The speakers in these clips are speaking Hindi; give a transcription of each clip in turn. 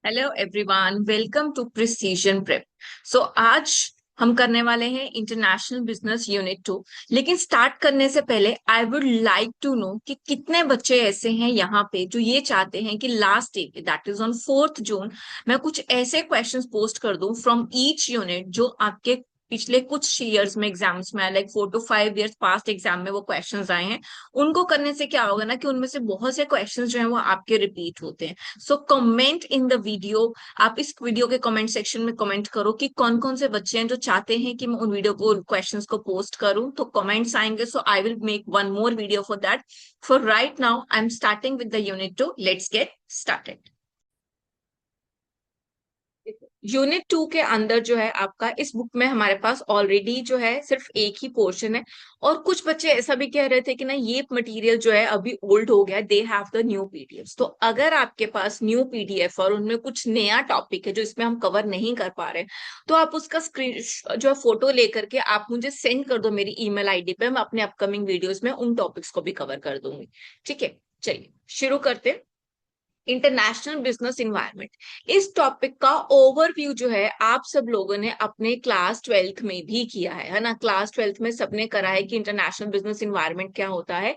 Hello everyone, welcome to Precision Prep. So आज हम करने वाले हैं इंटरनेशनल बिजनेस यूनिट 2। लेकिन स्टार्ट करने से पहले I would like to know कि कितने बच्चे ऐसे हैं यहाँ पे जो ये चाहते हैं कि last day that is on 4 जून मैं कुछ ऐसे क्वेश्चंस पोस्ट कर दूं फ्रॉम ईच यूनिट जो आपके पिछले कुछ ईयर्स में एग्जाम्स में, like 4 to 5 years past exam में वो क्वेश्चंस आए हैं। उनको करने से क्या होगा ना कि उनमें से बहुत से क्वेश्चंस जो हैं वो आपके रिपीट होते हैं। So comment in the video. आप इस वीडियो के कमेंट सेक्शन में कमेंट करो कि कौन कौन से बच्चे हैं जो चाहते हैं कि मैं उन वीडियो को क्वेश्चंस को पोस्ट करूं। तो कमेंट्स आएंगे, so I will make one more video for that. For right now I am starting with the unit 2। Let's get started. Unit 2 के अंदर जो है आपका, इस बुक में हमारे पास ऑलरेडी जो है सिर्फ एक ही पोर्शन है। और कुछ बच्चे ऐसा भी कह रहे थे कि ना ये मटेरियल जो है अभी ओल्ड हो गया, they have the new PDF. तो अगर आपके पास न्यू पीडीएफ और उनमें कुछ नया टॉपिक है जो इसमें हम कवर नहीं कर पा रहे, तो आप उसका स्क्रीन जो है फोटो लेकर के आप मुझे सेंड कर दो मेरी ईमेल आईडी पे। मैं अपने अपकमिंग वीडियोस में उन टॉपिक्स को भी कवर कर दूंगी। ठीक है, चलिए शुरू करते हैं। इंटरनेशनल बिजनेस इन्वायरमेंट, इस टॉपिक का ओवरव्यू जो है आप सब लोगों ने अपने क्लास ट्वेल्थ में भी किया है ना। क्लास ट्वेल्थ में सबने करा है कि इंटरनेशनल बिजनेस इन्वायरमेंट क्या होता है।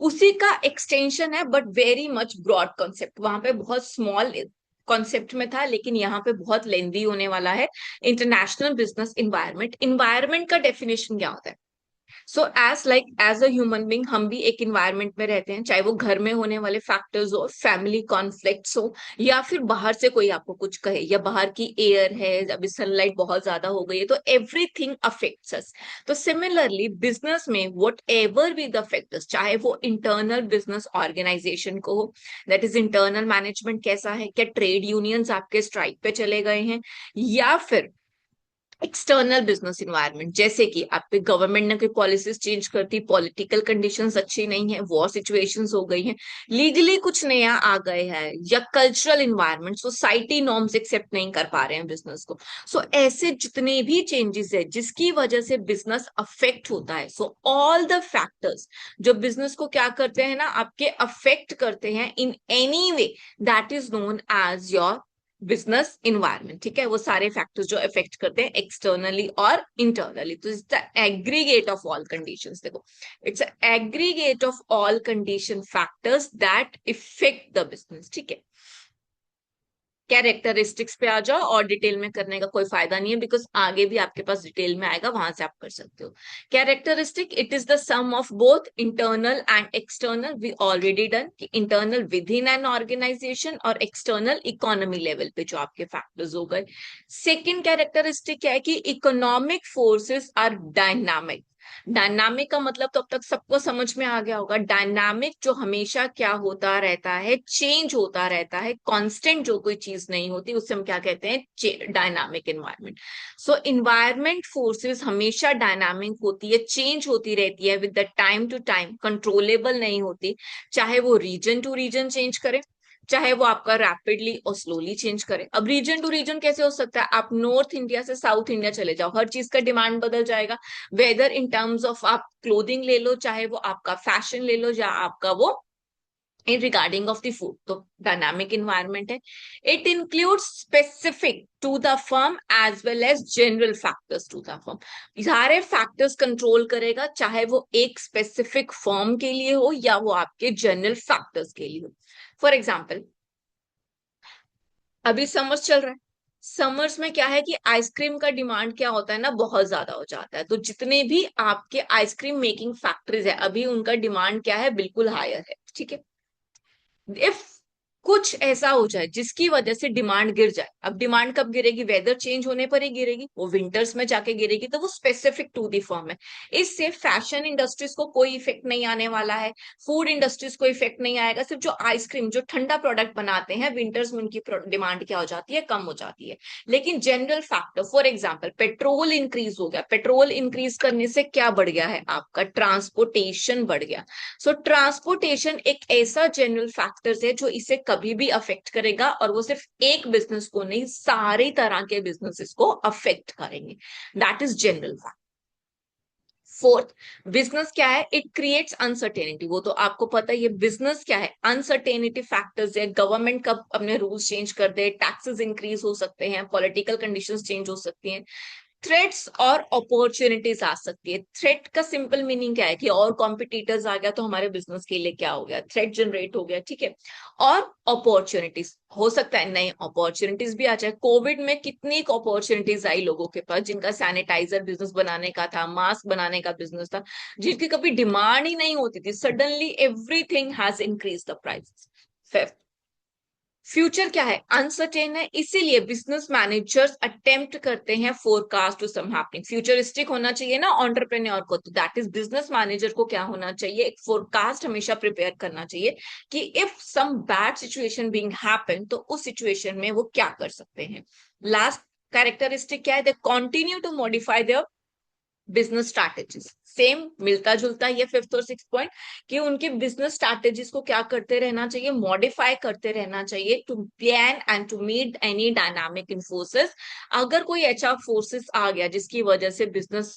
उसी का एक्सटेंशन है, but very much broad concept. वहां पे बहुत स्मॉल कॉन्सेप्ट में था, लेकिन यहाँ पे बहुत लेंदी होने वाला है। इंटरनेशनल बिजनेस इन्वायरमेंट, इन्वायरमेंट का डेफिनेशन क्या होता है? So as a human being हम भी एक इन्वायरमेंट में रहते हैं, चाहे वो घर में होने वाले फैक्टर्स हो, फैमिली कॉन्फ्लिक्ट्स हो, या फिर बाहर से कोई आपको कुछ कहे, या बाहर की एयर है, अभी सनलाइट बहुत ज्यादा हो गई है, तो एवरीथिंग अफेक्ट्स अस। तो सिमिलरली बिजनेस में what ever be the factors, चाहे वो इंटरनल बिजनेस ऑर्गेनाइजेशन को हो, दैट इज इंटरनल मैनेजमेंट कैसा है, क्या ट्रेड यूनियंस आपके स्ट्राइक पे चले गए हैं, या फिर एक्सटर्नल बिजनेस इन्वायरमेंट, जैसे कि आपके गवर्नमेंट ने कोई पॉलिसीज चेंज कर दी, पॉलिटिकल कंडीशंस अच्छी नहीं है, वॉर सिचुएशंस हो गई हैं, लीगली कुछ नया आ गए हैं, या cultural environment, society norms accept नहीं कर पा रहे हैं बिजनेस को। सो ऐसे जितने भी चेंजेस है जिसकी वजह से बिजनेस अफेक्ट होता है, सो ऑल द फैक्टर्स जो बिजनेस को क्या करते हैं ना, आपके अफेक्ट करते हैं in any way, that is known as your business environment. ठीक है, वो सारे फैक्टर्स जो इफेक्ट करते हैं एक्सटर्नली और इंटरनली, तो it's the aggregate of all conditions. देखो, it's aggregate of all condition factors that effect the business. ठीक है, कैरेक्टरिस्टिक्स पे आ जाओ, और डिटेल में करने का कोई फायदा नहीं है, बिकॉज आगे भी आपके पास डिटेल में आएगा, वहां से आप कर सकते हो। Characteristic, it is the sum of both internal and external. We already done कि internal within an organisation, और एक्सटर्नल इकोनॉमी लेवल पे जो आपके फैक्टर्स हो गए। सेकेंड कैरेक्टरिस्टिक क्या है कि economic forces are dynamic. Dynamic का मतलब तो अब तक सबको समझ में आ गया होगा। डायनामिक जो हमेशा क्या होता रहता है, चेंज होता रहता है, कांस्टेंट जो कोई चीज नहीं होती, उससे हम क्या कहते हैं, dynamic environment. So environment forces हमेशा डायनामिक होती है, चेंज होती रहती है with the time to time, controllable नहीं होती। चाहे वो रीजन टू रीजन चेंज करे, चाहे वो आपका रैपिडली और स्लोली चेंज करे। अब रीजन टू रीजन कैसे हो सकता है? आप नॉर्थ इंडिया से साउथ इंडिया चले जाओ, हर चीज का डिमांड बदल जाएगा। वेदर इन टर्म्स ऑफ, आप क्लोथिंग ले लो, चाहे वो आपका फैशन ले लो, या आपका वो in regarding of the food, तो डायनामिक इन्वायरमेंट है। It includes specific to the firm as well as general factors to the firm. सारे फैक्टर्स कंट्रोल करेगा, चाहे वो एक स्पेसिफिक फर्म के लिए हो या वो आपके जनरल फैक्टर्स के लिए हो। फॉर एग्जाम्पल, अभी समर्स चल रहा है। समर्स में क्या है कि आइसक्रीम का डिमांड क्या होता है ना, बहुत ज्यादा हो जाता है। तो जितने भी आपके आइसक्रीम मेकिंग फैक्ट्रीज है, अभी उनका डिमांड क्या है, बिल्कुल हायर है। ठीक है, इफ कुछ ऐसा हो जाए जिसकी वजह से डिमांड गिर जाए, अब डिमांड कब गिरेगी? वेदर चेंज होने पर ही गिरेगी, वो विंटर्स में जाके गिरेगी, तो वो स्पेसिफिक टू दी फर्म है। इससे फैशन इंडस्ट्रीज को कोई इफेक्ट नहीं आने वाला है, फूड इंडस्ट्रीज को इफेक्ट नहीं आएगा। सिर्फ जो आइसक्रीम, जो ठंडा प्रोडक्ट बनाते हैं, विंटर्स में उनकी डिमांड क्या हो जाती है, कम हो जाती है। लेकिन general factor, for example petrol increase हो गया, पेट्रोल इंक्रीज करने से क्या बढ़ गया है, आपका ट्रांसपोर्टेशन बढ़ गया। सो ट्रांसपोर्टेशन एक ऐसा जनरल फैक्टर्स है जो इसे कभी भी अफेक्ट करेगा, और वो सिर्फ एक बिजनेस को नहीं, सारी तरह के बिजनेसेस को अफेक्ट करेंगे। That is general fact. Fourth, business क्या है? It creates uncertainty. वो तो आपको पता है, ये बिजनेस क्या है? अनसर्टेनिटी फैक्टर्स है, गवर्नमेंट कब अपने रूल्स चेंज कर दे, टैक्सेस इंक्रीज हो सकते हैं, पॉलिटिकल कंडीशंस चेंज हो सकती हैं, थ्रेट्स और अपॉर्चुनिटीज आ सकती है। थ्रेट का सिंपल मीनिंग क्या है कि और कॉम्पिटिटर्स आ गया तो हमारे बिजनेस के लिए क्या हो गया? थ्रेट जनरेट हो गया, ठीक है। और अपॉर्चुनिटीज हो सकता है नई अपॉर्चुनिटीज भी आ जाए। कोविड में कितनी अपॉर्चुनिटीज आई लोगों के पास, जिनका सैनिटाइजर बिजनेस बनाने का था, मास्क बनाने का बिजनेस था, जिनकी कभी डिमांड ही नहीं होती थी, suddenly everything has increase the price. Future क्या है? अनसर्टेन है, इसीलिए बिजनेस मैनेजर्स अटेम्प्ट करते हैं forecast to some happening. Futuristic होना चाहिए ना एंटरप्रेन्योर को, तो दैट इज बिजनेस मैनेजर को क्या होना चाहिए? एक फोरकास्ट हमेशा प्रिपेयर करना चाहिए कि if some bad situation being happen, तो उस सिचुएशन में वो क्या कर सकते हैं। लास्ट कैरेक्टरिस्टिक क्या है? They continue to modify their business strategies. Same मिलता जुलता ये फिफ्थ और सिक्स पॉइंट, कि उनके बिजनेस स्ट्रैटेजीज को क्या करते रहना चाहिए? मॉडिफाई करते रहना चाहिए to plan and to meet any dynamic in forces. अगर कोई ऐसा फोर्सेस आ गया जिसकी वजह से बिजनेस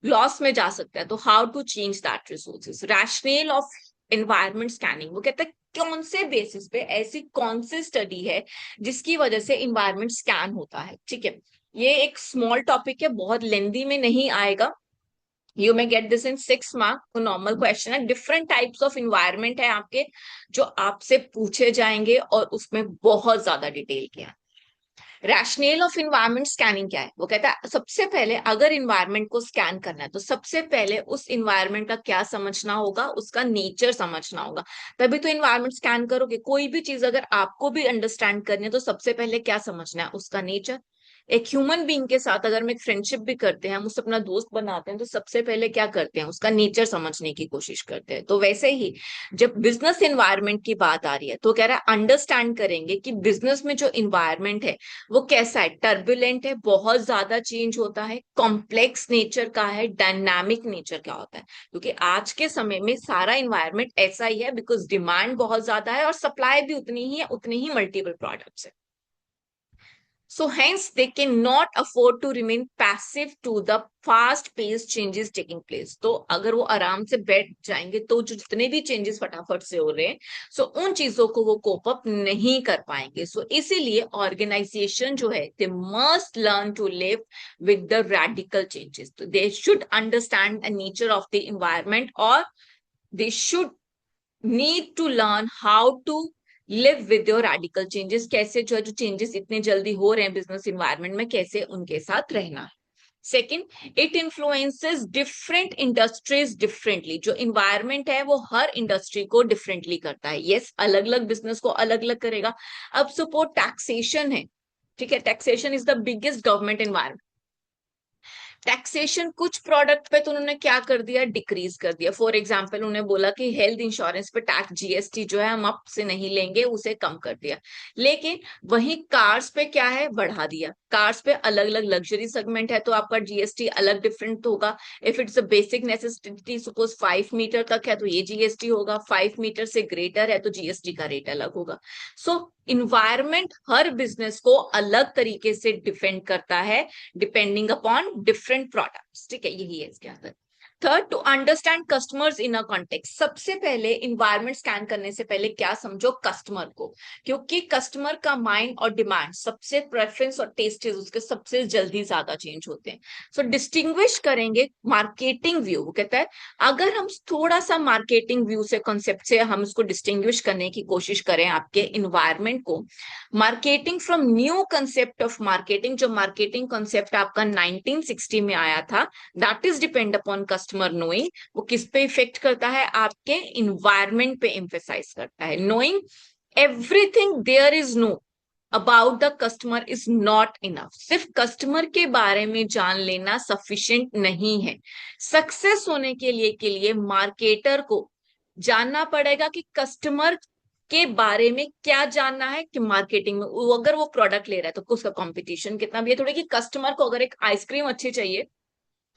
लॉस में जा सकता है, तो how to change that resources. Rational of environment scanning, वो कहता है कौन से बेसिस पे, ऐसी कौन सी स्टडी है जिसकी वजह से इन्वायरमेंट स्कैन होता है, ठीक है। ये एक स्मॉल टॉपिक है, बहुत लेंदी में नहीं आएगा। You may get this in 6 mark, तो नॉर्मल क्वेश्चन है। डिफरेंट टाइप्स ऑफ इन्वायरमेंट है आपके जो आपसे पूछे जाएंगे, और उसमें बहुत ज्यादा डिटेल किया। रैशनल ऑफ इन्वायरमेंट स्कैनिंग क्या है? वो कहता है सबसे पहले अगर इन्वायरमेंट को स्कैन करना है, तो सबसे पहले उस इन्वायरमेंट का क्या समझना होगा? उसका नेचर समझना होगा, तभी तो इन्वायरमेंट स्कैन करोगे। कोई भी चीज अगर आपको भी अंडरस्टैंड करनी है, तो सबसे पहले क्या समझना है? उसका नेचर। एक ह्यूमन बीइंग के साथ अगर हम एक फ्रेंडशिप भी करते हैं, हम उसे अपना दोस्त बनाते हैं, तो सबसे पहले क्या करते हैं? उसका नेचर समझने की कोशिश करते हैं। तो वैसे ही जब बिजनेस एनवायरनमेंट की बात आ रही है, तो कह रहा है अंडरस्टैंड करेंगे कि बिजनेस में जो इन्वायरमेंट है वो कैसा है? टर्बुलेंट है, बहुत ज्यादा चेंज होता है, कॉम्प्लेक्स नेचर का है, डायनामिक नेचर का होता है। क्योंकि आज के समय में सारा इन्वायरमेंट ऐसा ही है, बिकॉज डिमांड बहुत ज्यादा है और सप्लाई भी उतनी ही है, उतनी ही मल्टीपल प्रोडक्ट्स है। So hence they cannot afford to remain passive to the fast paced changes taking place. तो अगर वो आराम से बैठ जाएंगे, तो जो जितने भी चेंजेस फटाफट से हो रहे हैं, सो उन चीजों को वो कोप अप नहीं कर पाएंगे। सो इसीलिए ऑर्गेनाइजेशन जो है, they must learn to live with the radical changes. तो they should understand the nature of the environment, और they should need to learn how to live with your radical changes. कैसे जो चेंजेस इतने जल्दी हो रहे हैं बिजनेस इन्वायरमेंट में, कैसे उनके साथ रहना है। Second, it influences different industries differently. जो इन्वायरमेंट है वो हर इंडस्ट्री को डिफरेंटली करता है। यस, अलग अलग बिजनेस को अलग अलग करेगा। अब सपोज टैक्सेशन है, ठीक है, taxation is the biggest government environment. Taxation कुछ प्रोडक्ट पे तो उन्होंने क्या कर दिया? डिक्रीज कर दिया। फॉर एग्जाम्पल उन्होंने बोला कि हेल्थ इंश्योरेंस पे टैक्स, जीएसटी जो है हम अब से नहीं लेंगे, उसे कम कर दिया। लेकिन वही कार्स पे क्या है? बढ़ा दिया। कार्स पे अलग अलग लग्जरी सेगमेंट है, तो आपका जीएसटी अलग डिफरेंट होगा। If it's a basic necessity, suppose 5 meter तक है तो ये जीएसटी होगा, 5 मीटर से ग्रेटर है तो जीएसटी का रेट अलग होगा। सो इन्वायरमेंट हर बिजनेस को अलग तरीके से डिफेंड करता है, डिपेंडिंग अपॉन डिफरेंट प्रोडक्ट्स, ठीक है, यही है इसके अंदर। Third, to understand customers in a context. सबसे पहले इन्वायरमेंट स्कैन करने से पहले क्या समझो? कस्टमर को। क्योंकि कस्टमर का माइंड और डिमांड, सबसे प्रेफरेंस और टेस्ट उसके सबसे जल्दी ज्यादा चेंज होते हैं। सो डिस्टिंग्विश करेंगे मार्केटिंग व्यू। वो कहता है अगर हम थोड़ा सा मार्केटिंग व्यू से, कॉन्सेप्ट से हम उसको डिस्टिंग्विश करने की कोशिश करें आपके इन्वायरमेंट को, marketing from new concept of marketing. जो मार्केटिंग कंसेप्ट आपका 1960 में आया था, that is depend upon customer knowing. वो किस पे इफेक्ट करता है? आपके इन्वायरमेंट पे एम्फेसाइज करता है। Knowing everything there is no about the customer is not enough. सिर्फ कस्टमर के बारे में जान लेना सफिशिएंट नहीं है। सक्सेस होने के लिए मार्केटर को जानना पड़ेगा कि कस्टमर के बारे में क्या जानना है। कि मार्केटिंग में अगर वो प्रोडक्ट ले रहा है तो उसका कंपटीशन कितना भी है। थोड़ी कि कस्टमर को अगर एक आइसक्रीम अच्छी चाहिए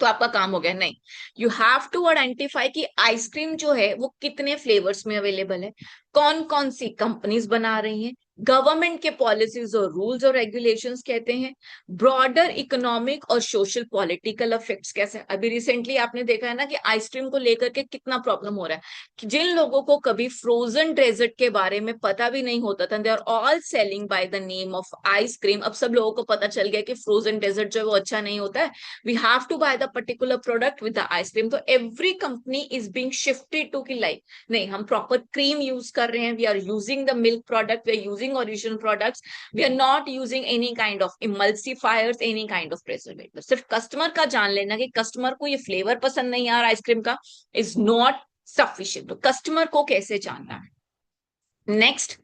तो आपका काम हो गया? नहीं, यू हैव टू आइडेंटिफाई कि आइसक्रीम जो है वो कितने फ्लेवर्स में अवेलेबल है, कौन कौन सी कंपनीज बना रही हैं, गवर्नमेंट के पॉलिसीज और रूल्स और रेगुलेशंस कहते हैं, ब्रॉडर इकोनॉमिक और सोशल पॉलिटिकल इफेक्ट्स कैसे, अभी रिसेंटली आपने देखा है ना कि आइसक्रीम को लेकर के कितना प्रॉब्लम हो रहा है, कि जिन लोगों को कभी फ्रोजन डेजर्ट के बारे में पता भी नहीं होता था, they are all selling by the name of ice cream, अब सब लोगों को पता चल गया कि फ्रोजन डेजर्ट जो है वो अच्छा नहीं होता है, we have to buy the particular product with the ice cream, तो every company is being shifted to की लाइक नहीं, हम प्रॉपर क्रीम यूज कर रहे हैं, we are using the milk product, we are using original products, we are not using any kind of emulsifiers, any kind of preservative. सिर्फ कस्टमर का जान लेना कि कस्टमर को ये फ्लेवर पसंद नहीं आ रहा आइसक्रीम का इज नॉट सफिशिएंट, तो कस्टमर को कैसे जानना है। Next,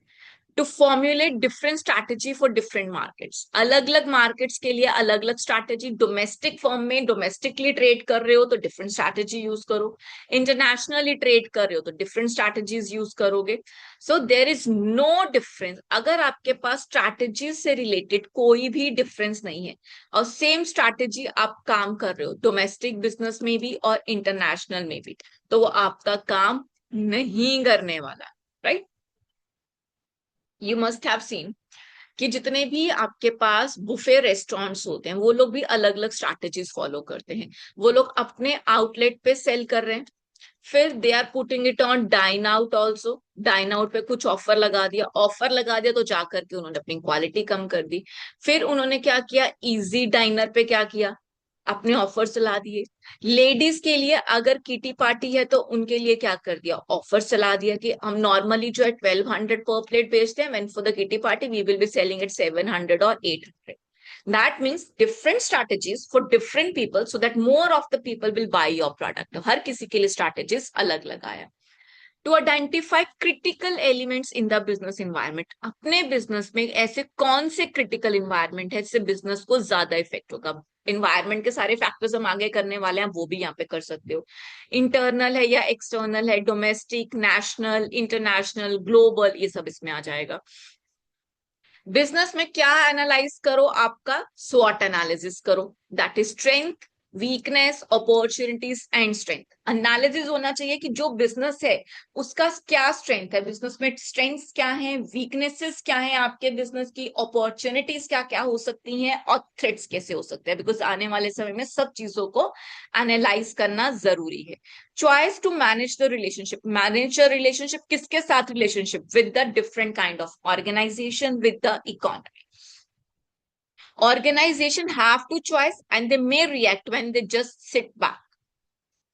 to formulate different strategy for different markets, अलग अलग मार्केट्स के लिए अलग अलग स्ट्रैटेजी, डोमेस्टिक फर्म में डोमेस्टिकली ट्रेड कर रहे हो तो डिफरेंट स्ट्रैटेजी यूज करो, इंटरनेशनली ट्रेड कर रहे हो तो डिफरेंट स्ट्रैटेजीज यूज करोगे। So there is no difference, अगर आपके पास स्ट्रैटेजीज से रिलेटेड कोई भी डिफरेंस नहीं है और सेम स्ट्रैटेजी आप काम कर रहे हो डोमेस्टिक बिजनेस में भी और इंटरनेशनल में भी, तो वो आपका काम नहीं करने वाला, right. You must have seen कि जितने भी आपके पास बुफे रेस्टोरेंट्स होते हैं वो लोग भी अलग अलग स्ट्रैटेजीज फॉलो करते हैं, वो लोग अपने आउटलेट पे सेल कर रहे हैं, फिर they are putting it on dine out also, dine out पे कुछ ऑफर लगा दिया तो जाकर के उन्होंने अपनी क्वालिटी कम कर दी, फिर उन्होंने क्या किया, इजी डाइनर पे क्या किया, अपने ऑफर चला दिए, लेडीज के लिए अगर किटी पार्टी है तो उनके लिए क्या कर दिया, ऑफर चला दिया कि हम नॉर्मली जो है 1200 पर प्लेट बेचते हैं, when for the kitty party we will be selling it 700 और 800। That means different strategies for different people so that more of the people will buy your product, हर किसी के लिए स्ट्रैटेजीज अलग लगाया। To identify critical elements in the business environment, अपने बिजनेस में ऐसे कौन से क्रिटिकल इन्वायरमेंट है जिससे बिजनेस को ज्यादा इफेक्ट होगा, इन्वायरमेंट के सारे फैक्टर्स हम आगे करने वाले हैं, वो भी यहाँ पे कर सकते हो, इंटरनल है या एक्सटर्नल है, डोमेस्टिक, नेशनल, इंटरनेशनल, ग्लोबल, ये सब इसमें आ जाएगा। बिजनेस में क्या एनालाइज करो, आपका स्वॉट एनालिसिस करो, that is strength, weakness, opportunities and strength. Analysis होना चाहिए कि जो बिजनेस है उसका क्या स्ट्रेंथ है, बिजनेस में स्ट्रेंथ्स क्या है, वीकनेसेस क्या है आपके बिजनेस की, अपॉर्चुनिटीज क्या क्या हो सकती हैं और थ्रेट्स कैसे हो सकते हैं, बिकॉज आने वाले समय में सब चीजों को एनालाइज करना जरूरी है। Choice to manage the relationship, manage the relationship किसके साथ, relationship with the different kind of organization, with the economy. Organization have to choice and they may react when they just sit back.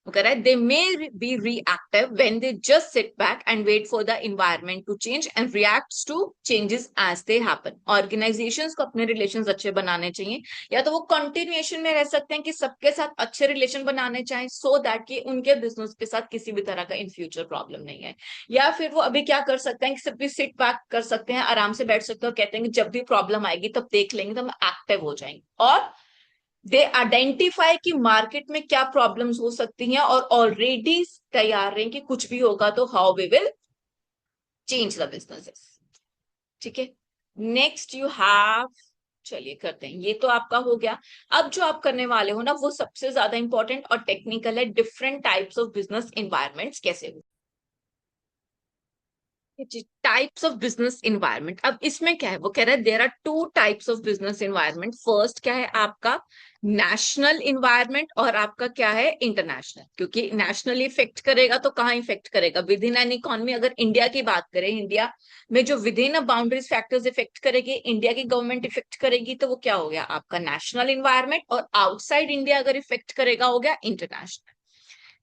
Correct? They may be reactive when they just sit back and wait for the environment to change and reacts to changes as they happen. Organizations को अपने relations अच्छे बनाने चाहिए, या तो वो continuation में रह सकते हैं कि सबके साथ अच्छे relation बनाने चाहिए so that कि उनके business के साथ किसी भी तरह का in future problem नहीं है, या फिर वो अभी क्या कर सकते हैं कि सिर्फ sit back कर सकते हैं, आराम से बैठ सकते हैं और कहते हैं कि जब भी problem आएगी तब देख लेंगे, तो हम active हो जाएंगे, और दे आइडेंटिफाई कि मार्केट में क्या प्रॉब्लम्स हो सकती हैं और ऑलरेडी तैयार हैं कि कुछ भी होगा तो how we will change the businesses. ठीक है, नेक्स्ट यू हैव, चलिए करते हैं, ये तो आपका हो गया। अब जो आप करने वाले हो ना वो सबसे ज्यादा इंपॉर्टेंट और टेक्निकल है, different types of business environments कैसे हो, टाइप्स ऑफ बिजनेस इन्वायरमेंट। अब इसमें क्या है, वो कह रहा है there are two types of business environment, first क्या है आपका नेशनल इन्वायरमेंट और आपका क्या है इंटरनेशनल, क्योंकि नेशनली इफेक्ट करेगा तो कहाँ इफेक्ट करेगा, विद इन एन इकोनॉमी। अगर इंडिया की बात करें, इंडिया में जो with in boundaries factors effect करेगी, इंडिया की गवर्नमेंट इफेक्ट करेगी, तो वो क्या हो गया आपका नेशनल इन्वायरमेंट, और आउटसाइड इंडिया अगर इफेक्ट करेगा हो गया इंटरनेशनल।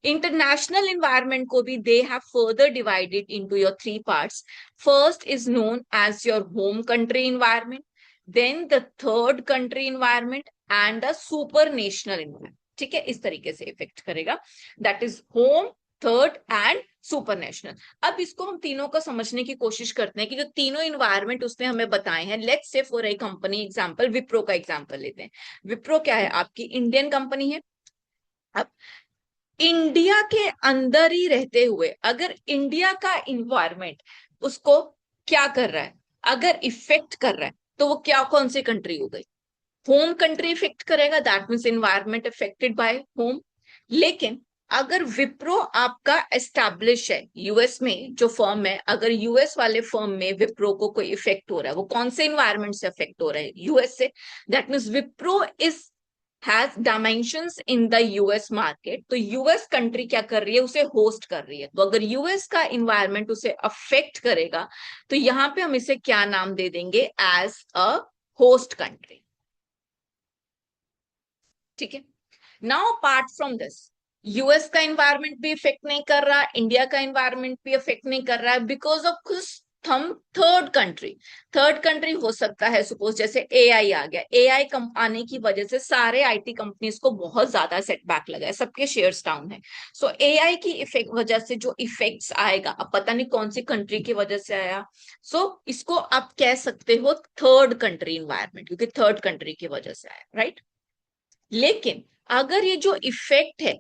International environment को भी they have further divided into your three parts. First is known as your home country environment, then the third country environment and the supranational environment. ठीक है, इस तरीके से इफेक्ट करेगा, that is home, third and supranational. अब इसको हम तीनों को समझने की कोशिश करते हैं कि जो तीनों इन्वायरमेंट उसने हमें बताए हैं, let's say for a company example Wipro का एग्जांपल लेते हैं। विप्रो क्या है, आपकी इंडियन कंपनी है। अब इंडिया के अंदर ही रहते हुए अगर इंडिया का इन्वायरमेंट उसको क्या कर रहा है, अगर इफेक्ट कर रहा है, तो वो क्या, कौन सी कंट्री हो गई, होम कंट्री इफेक्ट करेगा, that means environment affected by home. लेकिन अगर विप्रो आपका एस्टैब्लिश है यूएस में, जो फर्म है, अगर यूएस वाले फर्म में विप्रो को कोई इफेक्ट हो रहा है, वो कौन से इन्वायरमेंट से इफेक्ट हो रहा है? यूएस से। That means Wipro is has dimensions in the US market. तो यूएस कंट्री क्या कर रही है? उसे होस्ट कर रही है। तो अगर यूएस का इन्वायरमेंट उसे अफेक्ट करेगा, तो यहां पे हम इसे क्या नाम दे देंगे? As a host country. ठीक है। Now apart from this, US का एनवायरनमेंट भी इफेक्ट नहीं कर रहा, इंडिया का एनवायरनमेंट भी इफेक्ट नहीं कर रहा है, बिकॉज ऑफ कुछ थम थर्ड कंट्री। थर्ड कंट्री हो सकता है, सपोज जैसे एआई आ गया। एआई कम आने की वजह से सारे आईटी कंपनीज को बहुत ज्यादा सेटबैक लगा है, सबके शेयर्स डाउन है। सो एआई की इफेक्ट वजह से जो इफेक्ट्स आएगा, अब पता नहीं कौन सी कंट्री की वजह से आया। इसको आप कह सकते हो थर्ड कंट्री इन्वायरमेंट, क्योंकि थर्ड कंट्री की वजह से आया, राइट। लेकिन अगर ये जो इफेक्ट है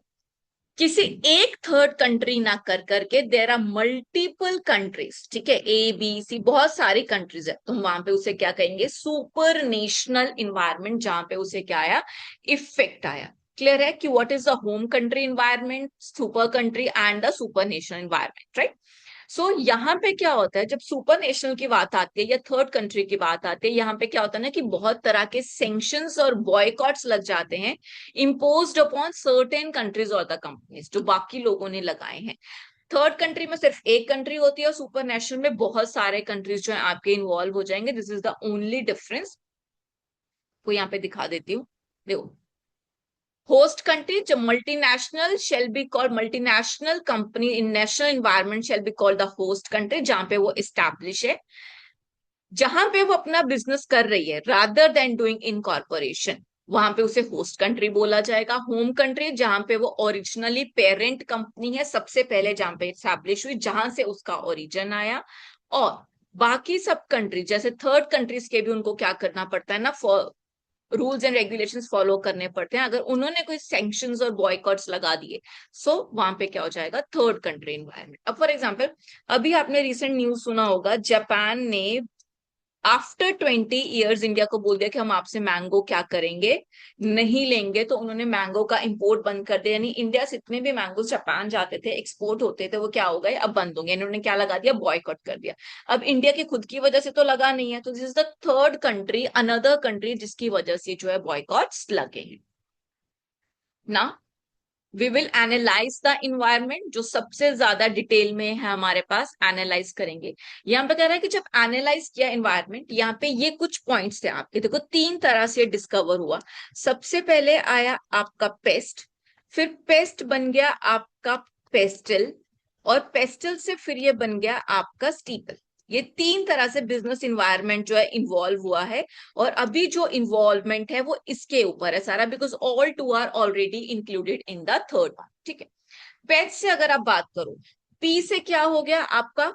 किसी एक थर्ड कंट्री ना कर करके, देर आर मल्टीपल कंट्रीज, ठीक है, ए बी सी, बहुत सारी कंट्रीज है, तो वहां पे उसे क्या कहेंगे? सुपर नेशनल इन्वायरमेंट, जहां पे उसे क्या आया? इफेक्ट आया। क्लियर है कि what is the home country environment, super country and the super national environment, right. यहाँ पे क्या होता है, जब सुपर नेशनल की बात आती है या थर्ड कंट्री की बात आती है, यहाँ पे क्या होता है ना कि बहुत तरह के सैंक्शंस और बॉयकॉट्स लग जाते हैं, इम्पोज्ड अपॉन सर्टेन कंट्रीज और द कंपनीज, जो बाकी लोगों ने लगाए हैं। थर्ड कंट्री में सिर्फ एक कंट्री होती है और सुपर नेशनल में बहुत सारे कंट्रीज जो है आपके इन्वॉल्व हो जाएंगे। This is the only difference. को यहाँ पे दिखा देती हूँ, देखो। होस्ट कंट्री, जो multinational shall be called, multinational company in national environment shall be called the host country, जहां पे वो इस्टेब्लिश है, जहां पे वो अपना बिजनेस कर रही है, rather than doing in corporation, वहां पे उसे होस्ट कंट्री बोला जाएगा। होम कंट्री, जहां पे वो ओरिजिनली पेरेंट कंपनी है, सबसे पहले जहां पे इस्टेब्लिश हुई, जहां से उसका ओरिजिन आया। और बाकी सब कंट्री जैसे थर्ड कंट्रीज के भी उनको क्या करना पड़ता है ना, रूल्स एंड रेगुलेशंस फॉलो करने पड़ते हैं। अगर उन्होंने कोई सैंक्शंस और बॉयकॉट्स लगा दिए, वहां पे क्या हो जाएगा? Third country environment. अब फॉर एग्जांपल, अभी आपने रिसेंट न्यूज सुना होगा, जापान ने आफ्टर 20 ईयर्स इंडिया को बोल दिया कि हम आपसे मैंगो क्या करेंगे, नहीं लेंगे। तो उन्होंने मैंगो का इंपोर्ट बंद कर दिया, यानी इंडिया से इतने भी मैंगो जापान जाते थे, एक्सपोर्ट होते थे, वो क्या हो गए? अब बंद होंगे। इन्होंने क्या लगा दिया? बॉयकॉट कर दिया। अब इंडिया की खुद की वजह से तो लगा नहीं है, तो this is the third country, another country, जिसकी वजह से जो है बॉयकॉट्स लगे हैं ना। We will analyse the environment, जो सबसे ज्यादा डिटेल में है हमारे पास, एनालाइज करेंगे। यहाँ पे कह रहा है कि जब एनालाइज किया इन्वायरमेंट, यहाँ पे ये कुछ पॉइंट्स थे आपके, देखो 3 तरह से डिस्कवर हुआ। सबसे पहले आया आपका पेस्ट, फिर पेस्ट बन गया आपका पेस्टल, और पेस्टल से फिर ये बन गया आपका स्टीपल। ये 3 तरह से बिजनेस इन्वायरमेंट जो है इन्वॉल्व हुआ है। और अभी जो इन्वॉल्वमेंट है वो इसके ऊपर है सारा, because all two are already included in the third one, ठीक है। पेट से अगर आप बात करो, पी से क्या हो गया आपका?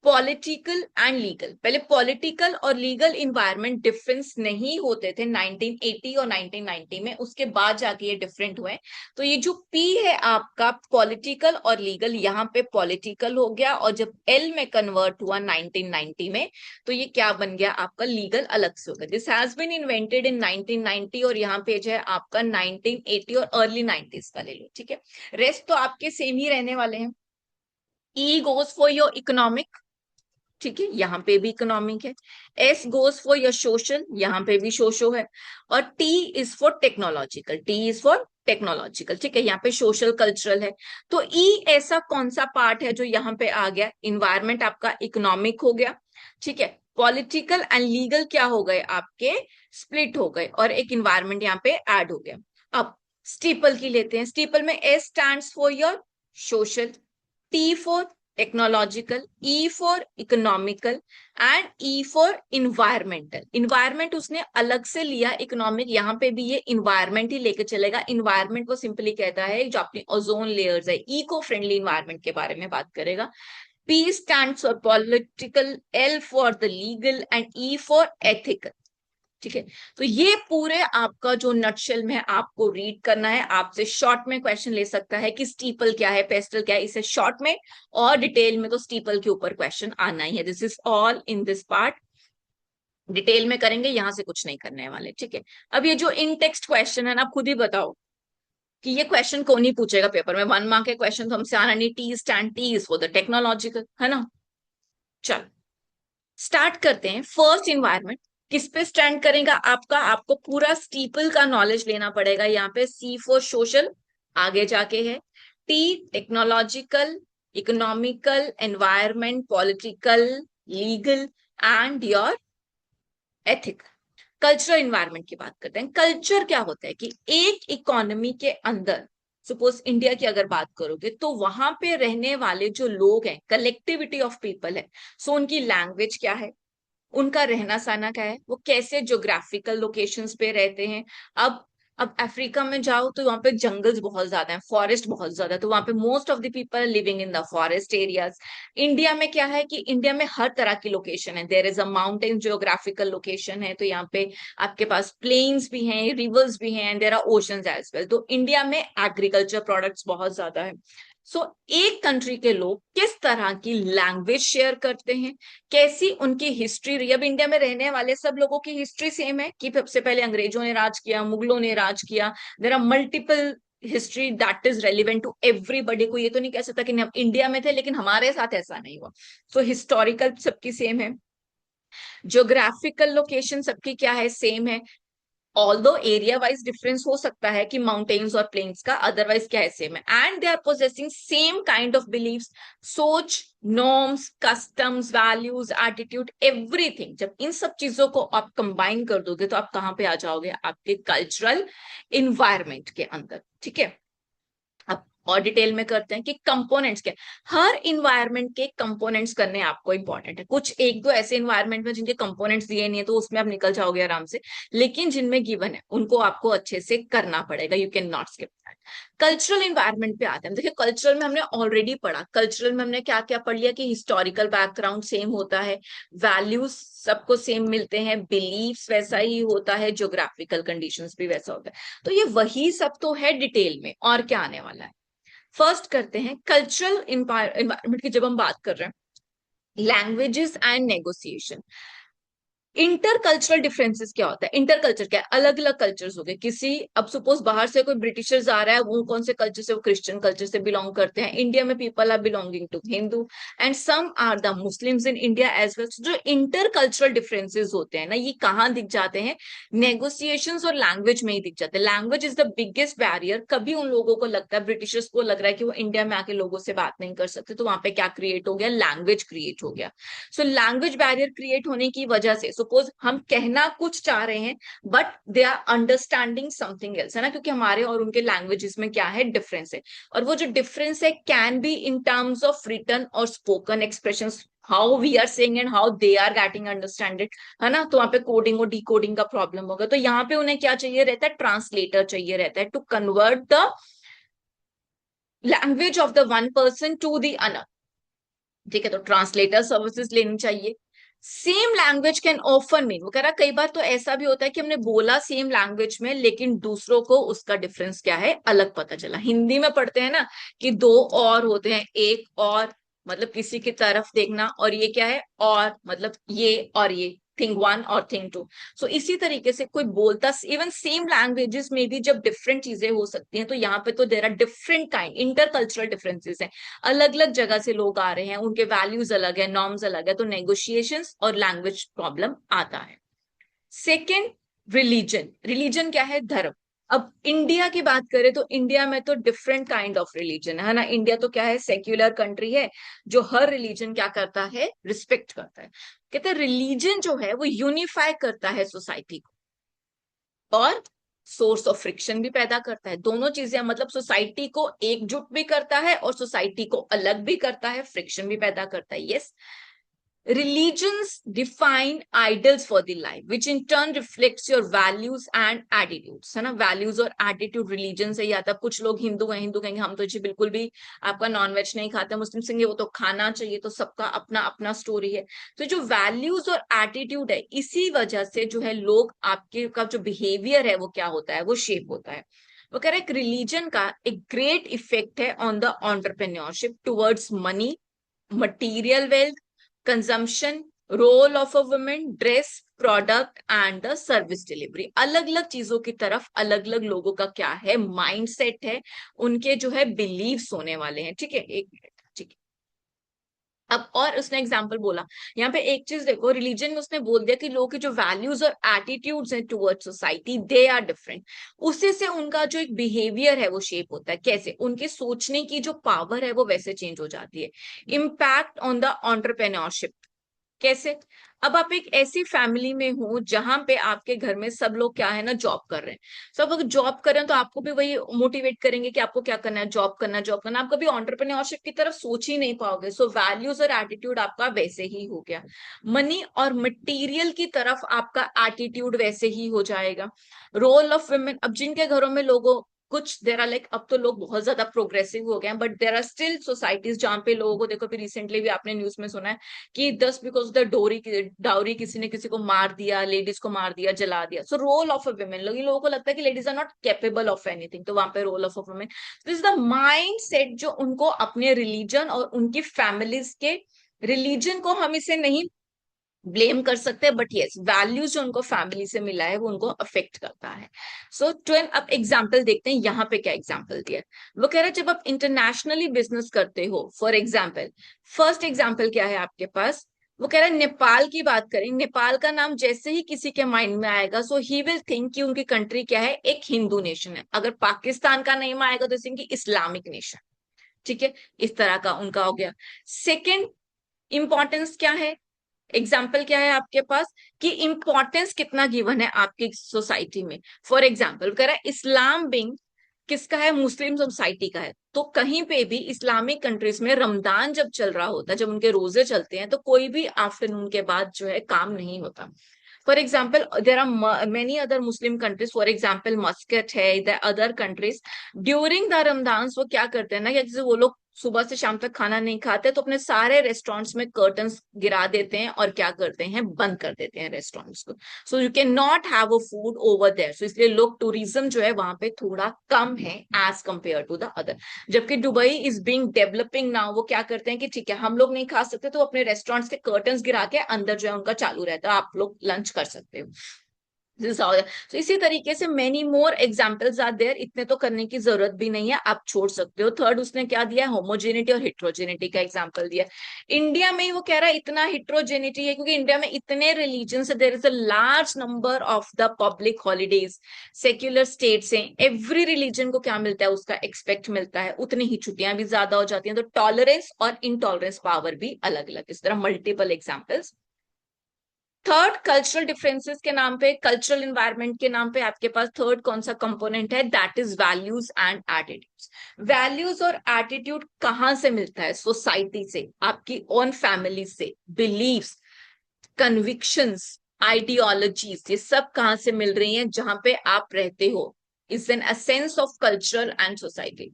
Political and legal. पहले पॉलिटिकल और लीगल इन्वायरमेंट डिफरेंस नहीं होते थे 1980 और 1990 में, उसके बाद जाके ये डिफरेंट हुए। तो ये जो पी है आपका, पॉलिटिकल और लीगल, यहाँ पे पॉलिटिकल हो गया, और जब एल में कन्वर्ट हुआ 1990 में, तो ये क्या बन गया आपका? लीगल अलग से हो गया। This has been invented in 1990, और यहाँ पे जो है आपका 1980 और अर्ली 90s का ले लो, ठीक है। रेस्ट तो आपके सेम ही रहने वाले हैं। ई गोज फॉर योर इकोनॉमिक, ठीक है, यहाँ पे भी इकोनॉमिक है। S goes for your social, यहाँ पे भी सोशो है। और T is for technological, T is for technological, ठीक है, यहाँ पे सोशल कल्चरल है। तो ई ऐसा कौन सा पार्ट है जो यहाँ पे आ गया? इन्वायरमेंट आपका इकोनॉमिक हो गया, ठीक है। पॉलिटिकल एंड लीगल क्या हो गए आपके? स्प्लिट हो गए, और एक इन्वायरमेंट यहाँ पे ऐड हो गया। अब स्टीपल की लेते हैं। स्टीपल में S stand for your social, T for technological, E for economical, and E for environmental. Environment उसने अलग से लिया, इकोनॉमिक यहाँ पे भी ये इन्वायरमेंट ही लेके चलेगा। इन्वायरमेंट वो सिंपली कहता है जो अपनी ओजोन लेयर्स है, इको फ्रेंडली इन्वायरमेंट के बारे में बात करेगा। P stand for political, L for the legal, and E for ethical, ठीक है। तो ये पूरे आपका जो नटशेल में है, आपको रीड करना है। आपसे शॉर्ट में क्वेश्चन ले सकता है कि स्टीपल क्या है, पेस्टल क्या है, इसे शॉर्ट में। और डिटेल में तो स्टीपल के ऊपर क्वेश्चन आना ही है। This is all in this part, detail में करेंगे, यहां से कुछ नहीं करने वाले, ठीक है। अब ये जो इन टेक्स्ट क्वेश्चन है ना, आप खुद ही बताओ, कि ये क्वेश्चन कौन ही पूछेगा पेपर में, 1 मार्क के क्वेश्चन तो हमसे आना नहीं। T stand, T is for the technological, है ना। चल स्टार्ट करते हैं। फर्स्ट इन्वायरमेंट किस पे स्टैंड करेगा आपका, आपको पूरा स्टीपल का नॉलेज लेना पड़ेगा। यहाँ पे सी फॉर सोशल आगे जाके है, T technological, economical, environment, political, legal and your ethic. Cultural environment की बात करते हैं। कल्चर क्या होता है कि एक इकोनॉमी के अंदर, सपोज इंडिया की अगर बात करोगे तो वहां पे रहने वाले जो लोग हैं, कलेक्टिविटी ऑफ पीपल है, सो उनकी लैंग्वेज क्या है, उनका रहना सहना क्या है, वो कैसे ज्योग्राफिकल लोकेशंस पे रहते हैं। अब अफ्रीका में जाओ तो वहां पे जंगल्स बहुत ज्यादा हैं, फॉरेस्ट बहुत ज्यादा है, तो वहां पे most of the people living in the forest areas. India में क्या है कि इंडिया में हर तरह की लोकेशन है, there is a mountain geographical location है, तो यहाँ पे आपके पास प्लेन्स भी हैं, रिवर्स भी हैं, and there are oceans as well. तो इंडिया में एग्रीकल्चर प्रोडक्ट्स बहुत ज्यादा है। सो एक कंट्री के लोग किस तरह की लैंग्वेज शेयर करते हैं, कैसी उनकी हिस्ट्री रही। अब इंडिया में रहने वाले सब लोगों की हिस्ट्री सेम है कि सबसे पहले अंग्रेजों ने राज किया, मुगलों ने राज किया। There are multiple history that is relevant to everybody. को ये तो नहीं कह सकता कि हम इंडिया में थे लेकिन हमारे साथ ऐसा नहीं हुआ। सो हिस्टोरिकल सबकी सेम है, ज्योग्राफिकल लोकेशन सबकी क्या है, सेम है। ऑल्दो एरिया वाइज डिफरेंस हो सकता है कि माउंटेन्स और प्लेन्स का, अदरवाइज क्या है, सेम है। And they are possessing same kind of beliefs, सोच, norms, customs, values, attitude, everything. जब इन सब चीजों को आप कंबाइन कर दोगे तो आप कहां पे आ जाओगे, आपके कल्चरल इन्वायरमेंट के अंदर। ठीक है, अब और डिटेल में करते हैं कि कंपोनेंट्स क्या। हर इन्वायरमेंट के कंपोनेंट्स करने आपको इंपॉर्टेंट है। कुछ एक दो ऐसे इन्वायरमेंट में जिनके कंपोनेंट्स दिए नहीं है तो उसमें आप निकल जाओगे आराम से, लेकिन जिनमें गिवन है उनको आपको अच्छे से करना पड़ेगा, you can not skip that. Cultural environment पे आते हैं। देखिए कल्चरल में हमने ऑलरेडी पढ़ा, कल्चरल में हमने क्या क्या पढ़ लिया कि हिस्टोरिकल बैकग्राउंड सेम होता है, वैल्यूज सबको सेम मिलते हैं, बिलीव्स वैसा ही होता है, ज्योग्राफिकल कंडीशंस भी वैसा होता है। तो ये वही सब तो है डिटेल में, और क्या आने वाला है। फर्स्ट करते हैं कल्चरल इन्वायरमेंट की। जब हम बात कर रहे हैं languages and negotiation, intercultural differences क्या होता है। इंटरकल्चर क्या है, अलग अलग कल्चर्स हो गए किसी। अब सपोज बाहर से कोई ब्रिटिशर्स आ रहा है, वो कौन से कल्चर से, वो क्रिश्चियन कल्चर से बिलोंग करते हैं। इंडिया में people are belonging to Hindu and some are the Muslims in India as well. जो इंटरकल्चरल डिफरेंसेस होते हैं ना, ये कहाँ दिख जाते हैं, नेगोशिएशंस और लैंग्वेज में ही दिख जाते हैं। Language is the biggest barrier. कभी उन लोगों को लगता है, ब्रिटिशर्स को लग रहा है कि वो इंडिया में आके लोगों से बात नहीं कर सकते, तो वहां पे क्या क्रिएट हो गया, लैंग्वेज क्रिएट हो गया। सो लैंग्वेज बैरियर क्रिएट होने की वजह से सपोज हम कहना कुछ चाह रहे हैं but they are understanding something else, है ना, क्योंकि हमारे और उनके लैंग्वेजेस में क्या है, डिफरेंस है। और वो जो डिफरेंस है can be in terms of written और spoken expressions, how we are saying and how they are getting understand, है ना। तो वहां पे कोडिंग और डिकोडिंग का प्रॉब्लम होगा। तो यहाँ पे उन्हें क्या चाहिए रहता है, ट्रांसलेटर चाहिए रहता है to convert the language of the one person to the another. ठीक है, तो ट्रांसलेटर सर्विसेज लेनी चाहिए। Same language can often mean, वो कह रहा कई बार तो ऐसा भी होता है कि हमने बोला सेम लैंग्वेज में लेकिन दूसरों को उसका डिफरेंस क्या है, अलग पता चला। हिंदी में पढ़ते हैं ना कि दो और होते हैं, एक और मतलब किसी की तरफ देखना, और ये क्या है, और मतलब ये और ये, थिंग वन और थिंग टू। सो इसी तरीके से कोई बोलता, इवन सेम लैंग्वेजेस में भी जब डिफरेंट चीजें हो सकती हैं, तो यहाँ पे तो there are different kind intercultural differences हैं। अलग अलग जगह से लोग आ रहे हैं, उनके वैल्यूज अलग है, नॉर्म्स अलग है, तो नेगोशिएशंस और लैंग्वेज प्रॉब्लम आता है। Second, religion. रिलीजन क्या है, धर्म। अब इंडिया की बात करें तो इंडिया में तो डिफरेंट काइंड ऑफ रिलीजन है ना। इंडिया तो क्या है, सेक्युलर कंट्री है, जो हर रिलीजन क्या करता है, रिस्पेक्ट करता है। कहते हैं रिलीजन जो है वो यूनिफाई करता है सोसाइटी को, और सोर्स ऑफ फ्रिक्शन भी पैदा करता है। दोनों चीजें, मतलब सोसाइटी को एकजुट भी करता है और सोसाइटी को अलग भी करता है, फ्रिक्शन भी पैदा करता है। Yes, religions define idols for the life which in turn reflects your values and attitudes, है ना। values और attitude religion से ही आता है। कुछ लोग हिंदू हैं, हिंदू कहेंगे हम तो जी बिल्कुल भी आपका नॉन वेज नहीं खाते, मुस्लिम सिंह वो तो खाना चाहिए, तो सबका अपना अपना स्टोरी है। तो जो वैल्यूज और एटीट्यूड है, इसी वजह से जो है लोग आपके का जो बिहेवियर है वो क्या होता है, वो शेप होता है। वो कह रहे हैं रिलीजन का एक ग्रेट इफेक्ट है on the entrepreneurship towards money, material wealth, consumption, role of a women, dress, product and the service delivery. अलग अलग चीजों की तरफ अलग अलग लोगों का क्या है, माइंडसेट है, उनके जो है बिलीव्स होने वाले हैं। ठीक है, एक मिनट। ठीक है, अब और उसने एग्जाम्पल बोला, यहाँ पे एक चीज देखो, रिलीजन में उसने बोल दिया कि लोगों के जो वैल्यूज और एटीट्यूड्स हैं towards society, they are different. उसी से उनका जो एक बिहेवियर है वो शेप होता है। कैसे? उनके सोचने की जो पावर है वो वैसे चेंज हो जाती है। Impact on the entrepreneurship. कैसे? अब आप एक ऐसी फैमिली में हो जहां पे आपके घर में सब लोग क्या है ना, जॉब कर रहे हैं। सब लोग जॉब कर रहे हैं तो आपको भी वही मोटिवेट करेंगे कि आपको क्या करना है, जॉब करना है, जॉब करना है। आप कभी एंटरप्रेन्योरशिप की तरफ सोच ही नहीं पाओगे। सो वैल्यूज और एटीट्यूड आपका वैसे ही हो गया। मनी और मटेरियल की तरफ आपका एटीट्यूड वैसे ही हो जाएगा। रोल ऑफ वुमेन, अब जिनके घरों में लोगों कुछ देर आर लाइक, अब तो लोग बहुत ज्यादा प्रोग्रेसिव हो गए हैं, but there are still societies जहां पे लोगों को, देखो अभी रिसेंटली भी आपने न्यूज में सुना है कि 10 बिकॉज द डोरी, डाउरी, किसी ने किसी को मार दिया, लेडीज को मार दिया, जला दिया। So role of a women, लोगों को लगता है कि ladies are not capable of anything, तो वहां पे role of a women. This is the mind set जो उनको अपने रिलीजन और उनकी फैमिलीज के, रिलीजन को हम इसे नहीं ब्लेम कर सकते हैं, बट यस वैल्यूज जो उनको फैमिली से मिला है वो उनको अफेक्ट करता है। सो ट्वेल्व, अब एग्जाम्पल देखते हैं यहाँ पे क्या एग्जाम्पल दिया है। वो कह रहा है जब आप इंटरनेशनली बिजनेस करते हो, फॉर एग्जाम्पल, फर्स्ट एग्जाम्पल क्या है आपके पास, वो कह रहा है नेपाल की बात करें, नेपाल का नाम जैसे ही किसी के माइंड में आएगा सो ही विल थिंक कि उनकी कंट्री क्या है, एक हिंदू नेशन है। अगर पाकिस्तान का नेम आएगा तो थिंक इस्लामिक नेशन। ठीक है, इस तरह का उनका हो गया। सेकेंड इंपॉर्टेंस क्या है, एग्जाम्पल क्या है आपके पास, कि इंपॉर्टेंस कितना गिवन है आपकी सोसाइटी में। फॉर एग्जाम्पल कह रहा है इस्लाम बिंग किसका है, मुस्लिम सोसाइटी का है। तो कहीं पे भी इस्लामिक कंट्रीज में रमजान जब चल रहा होता है, जब उनके रोजे चलते हैं, तो कोई भी आफ्टरनून के बाद जो है काम नहीं होता। For example there are many other Muslim countries, for example Muscat है, the other countries, during the Ramadan वो क्या करते हैं ना, कि जैसे वो लोग सुबह से शाम तक खाना नहीं खाते तो अपने सारे रेस्टोरेंट्स में कर्टन्स गिरा देते हैं और क्या करते हैं, बंद कर देते हैं रेस्टोरेंट्स को। So you can not have a food over there. So इसलिए लोग, टूरिज्म जो है वहां पे थोड़ा कम है as compare to the other. जबकि Dubai is being developing now, वो क्या करते हैं कि ठीक है हम लोग नहीं खा सकते तो अपने रेस्टोरेंट्स के कर्टन्स गिरा के अंदर जो है उनका चालू रहता है, आप लोग लंच कर सकते हो। तो इसी तरीके से many more examples are there. इतने तो करने की जरूरत भी नहीं है, आप छोड़ सकते हो। थर्ड उसने क्या दिया, होमोजेनिटी और हिट्रोजेनिटी का एग्जाम्पल दिया। इंडिया में वो कह रहा है इतना हिट्रोजेनिटी है क्योंकि इंडिया में इतने रिलीजन है, there is a large number of the public holidays, secular states हैं, एवरी रिलीजन को क्या मिलता है, उसका एक्सपेक्ट मिलता है, उतनी ही छुट्टियां भी ज्यादा हो जाती हैं। तो टॉलरेंस और इनटॉलरेंस पावर भी अलग अलग, इस तरह multiple examples. Third cultural differences के नाम पे, कल्चरल एनवायरनमेंट के नाम पे आपके पास थर्ड कौन सा कंपोनेंट है, that is values and attitudes. Values और एटीट्यूड कहां से मिलता है, सोसाइटी से, आपकी ओन फैमिली से, बिलीव्स, कन्विक्शंस, आइडियोलॉजीज, ये सब कहां से मिल रही हैं, जहां पे आप रहते हो, is an असेंस of culture and society.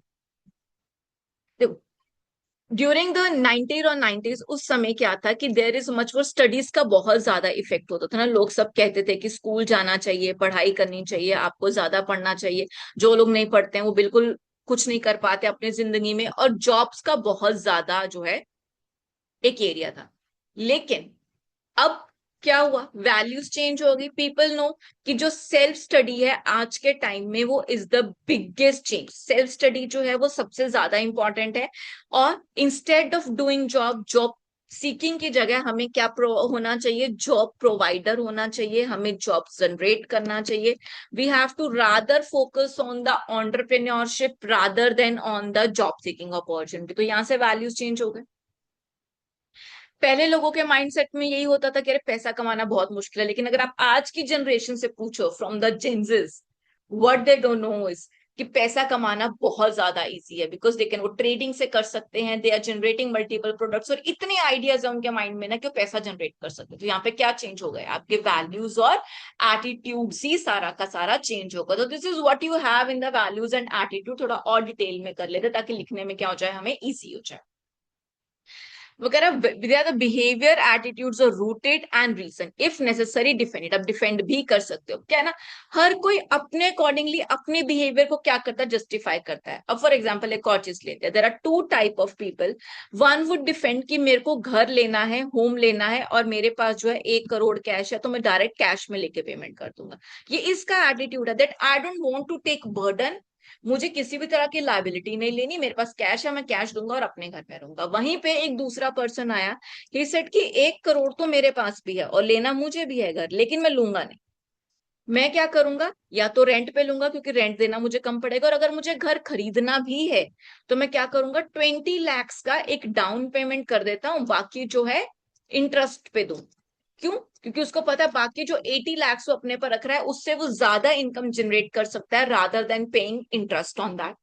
During the 90s और 90s उस समय क्या था कि देर इज मच, वो स्टडीज का बहुत ज्यादा इफेक्ट होता था ना। लोग सब कहते थे कि स्कूल जाना चाहिए, पढ़ाई करनी चाहिए, आपको ज्यादा पढ़ना चाहिए। जो लोग नहीं पढ़ते हैं वो बिल्कुल कुछ नहीं कर पाते अपनी जिंदगी में, और जॉब्स का बहुत ज्यादा जो है एक एरिया था। लेकिन अब क्या हुआ, वैल्यूज चेंज हो गई। पीपल नो कि जो सेल्फ स्टडी है आज के टाइम में वो is the biggest change. Self study जो है वो सबसे ज्यादा इंपॉर्टेंट है। और instead of doing job, job seeking की जगह हमें क्या होना चाहिए, जॉब प्रोवाइडर होना चाहिए, हमें जॉब जनरेट करना चाहिए। We have to rather focus on the entrepreneurship rather than on the job seeking opportunity. तो यहाँ से वैल्यूज चेंज हो गए। पहले लोगों के माइंडसेट में यही होता था कि अरे पैसा कमाना बहुत मुश्किल है, लेकिन अगर आप आज की जनरेशन से पूछो, from the Gen Z's, what they don't know is कि पैसा कमाना बहुत ज्यादा इजी है, बिकॉज दे कैन, वो ट्रेडिंग से कर सकते हैं, they are generating multiple products, और इतने आइडियाज है उनके माइंड में ना कि वो पैसा जनरेट कर सकते हैं। तो यहाँ पे क्या चेंज हो गया, आपके वैल्यूज और एटीट्यूड्स ही सारा का सारा चेंज होगा। तो this is what you have in the values and attitude. थोड़ा और डिटेल में कर लेते ताकि लिखने में क्या हो जाए, हमें ईजी हो जाए। वो कह रहा है बिहेवियर एटीट्यूड्स और rooted and reason if necessary defend it. अब डिफेंड भी कर सकते हो, क्या है ना, हर कोई अपने अकॉर्डिंगली अपने बिहेवियर को क्या करता है, जस्टिफाई करता है। अब फॉर एग्जांपल एक और चीज लेते हैं, there are two type of people. One would defend कि मेरे को घर लेना है, होम लेना है, और मेरे पास जो है 1 करोड़ कैश है, तो मैं डायरेक्ट कैश में लेके पेमेंट कर दूंगा। ये इसका एटीट्यूड है, that I don't want to take burden, मुझे किसी भी तरह की लाइबिलिटी नहीं लेनी, मेरे पास कैश है, मैं कैश दूंगा और अपने घर में रहूंगा। वहीं पे एक दूसरा पर्सन आया, ही सेड कि 1 करोड़ तो मेरे पास भी है और लेना मुझे भी है घर, लेकिन मैं लूंगा नहीं। मैं क्या करूंगा, या तो रेंट पे लूंगा क्योंकि रेंट देना मुझे कम पड़ेगा, और अगर मुझे घर खरीदना भी है तो मैं क्या करूंगा, 20 लाख का एक डाउन पेमेंट कर देता हूँ, बाकी जो है इंटरेस्ट पे दूं। क्यों? क्योंकि उसको पता है बाकी जो 80 लाख वो अपने पर रख रहा है उससे वो ज्यादा इनकम जनरेट कर सकता है rather than paying interest on that.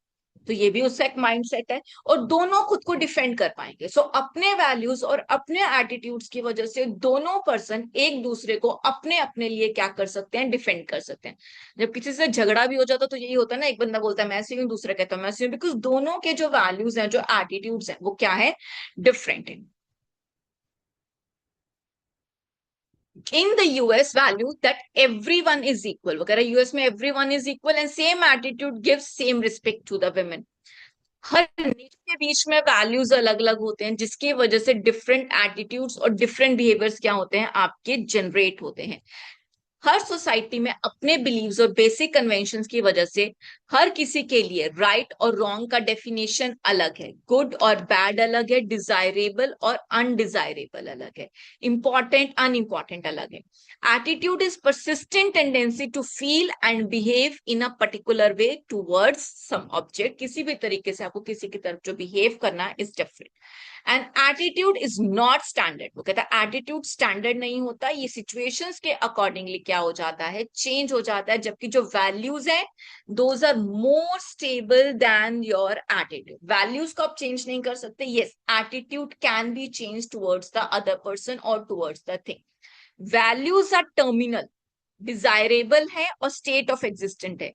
तो ये भी उसका एक माइंड सेट है, और दोनों खुद को डिफेंड कर पाएंगे। सो अपने वैल्यूज और अपने एटीट्यूड्स की वजह से दोनों पर्सन एक दूसरे को अपने अपने लिए क्या कर सकते हैं, डिफेंड कर सकते हैं। जब किसी से झगड़ा भी हो जाता तो यही होता है ना, एक बंदा बोलता है मैं ऐसी हूँ, दूसरा कहता है मैं ऐसी हूँ, बिकॉज दोनों के जो वैल्यूज हैं, जो एटीट्यूड्स हैं, वो क्या है, डिफरेंट है। In the US value that everyone is equal, वगैरह यूएस में everyone is equal and same attitude gives same respect to the women। हर निच के बीच में वैल्यूज अलग अलग होते हैं, जिसकी वजह से डिफरेंट एटीट्यूड्स और डिफरेंट बिहेवियर्स क्या होते हैं, आपके जनरेट होते हैं। हर सोसाइटी में अपने बिलीव्स और बेसिक कन्वेंशंस की वजह से हर किसी के लिए राइट और रॉन्ग का डेफिनेशन अलग है, गुड और बैड अलग है, डिजायरेबल और अनडिजायरेबल अलग है, इंपॉर्टेंट अनइंपॉर्टेंट अलग है। Attitude is persistent tendency to feel and behave in a particular way towards some object, किसी भी तरीके से आपको किसी की तरफ जो बिहेव करना is different. And attitude is not standard, वो कहता है एटीट्यूड स्टैंडर्ड नहीं होता, ये सिचुएशंस के अकॉर्डिंगली क्या हो जाता है, चेंज हो जाता है, जबकि जो वैल्यूज है those are more stable than your attitude. Values को आप चेंज नहीं कर सकते, yes attitude can be change towards the other person और towards the thing. Values are terminal, desirable है और स्टेट ऑफ एग्जिस्टेंट है।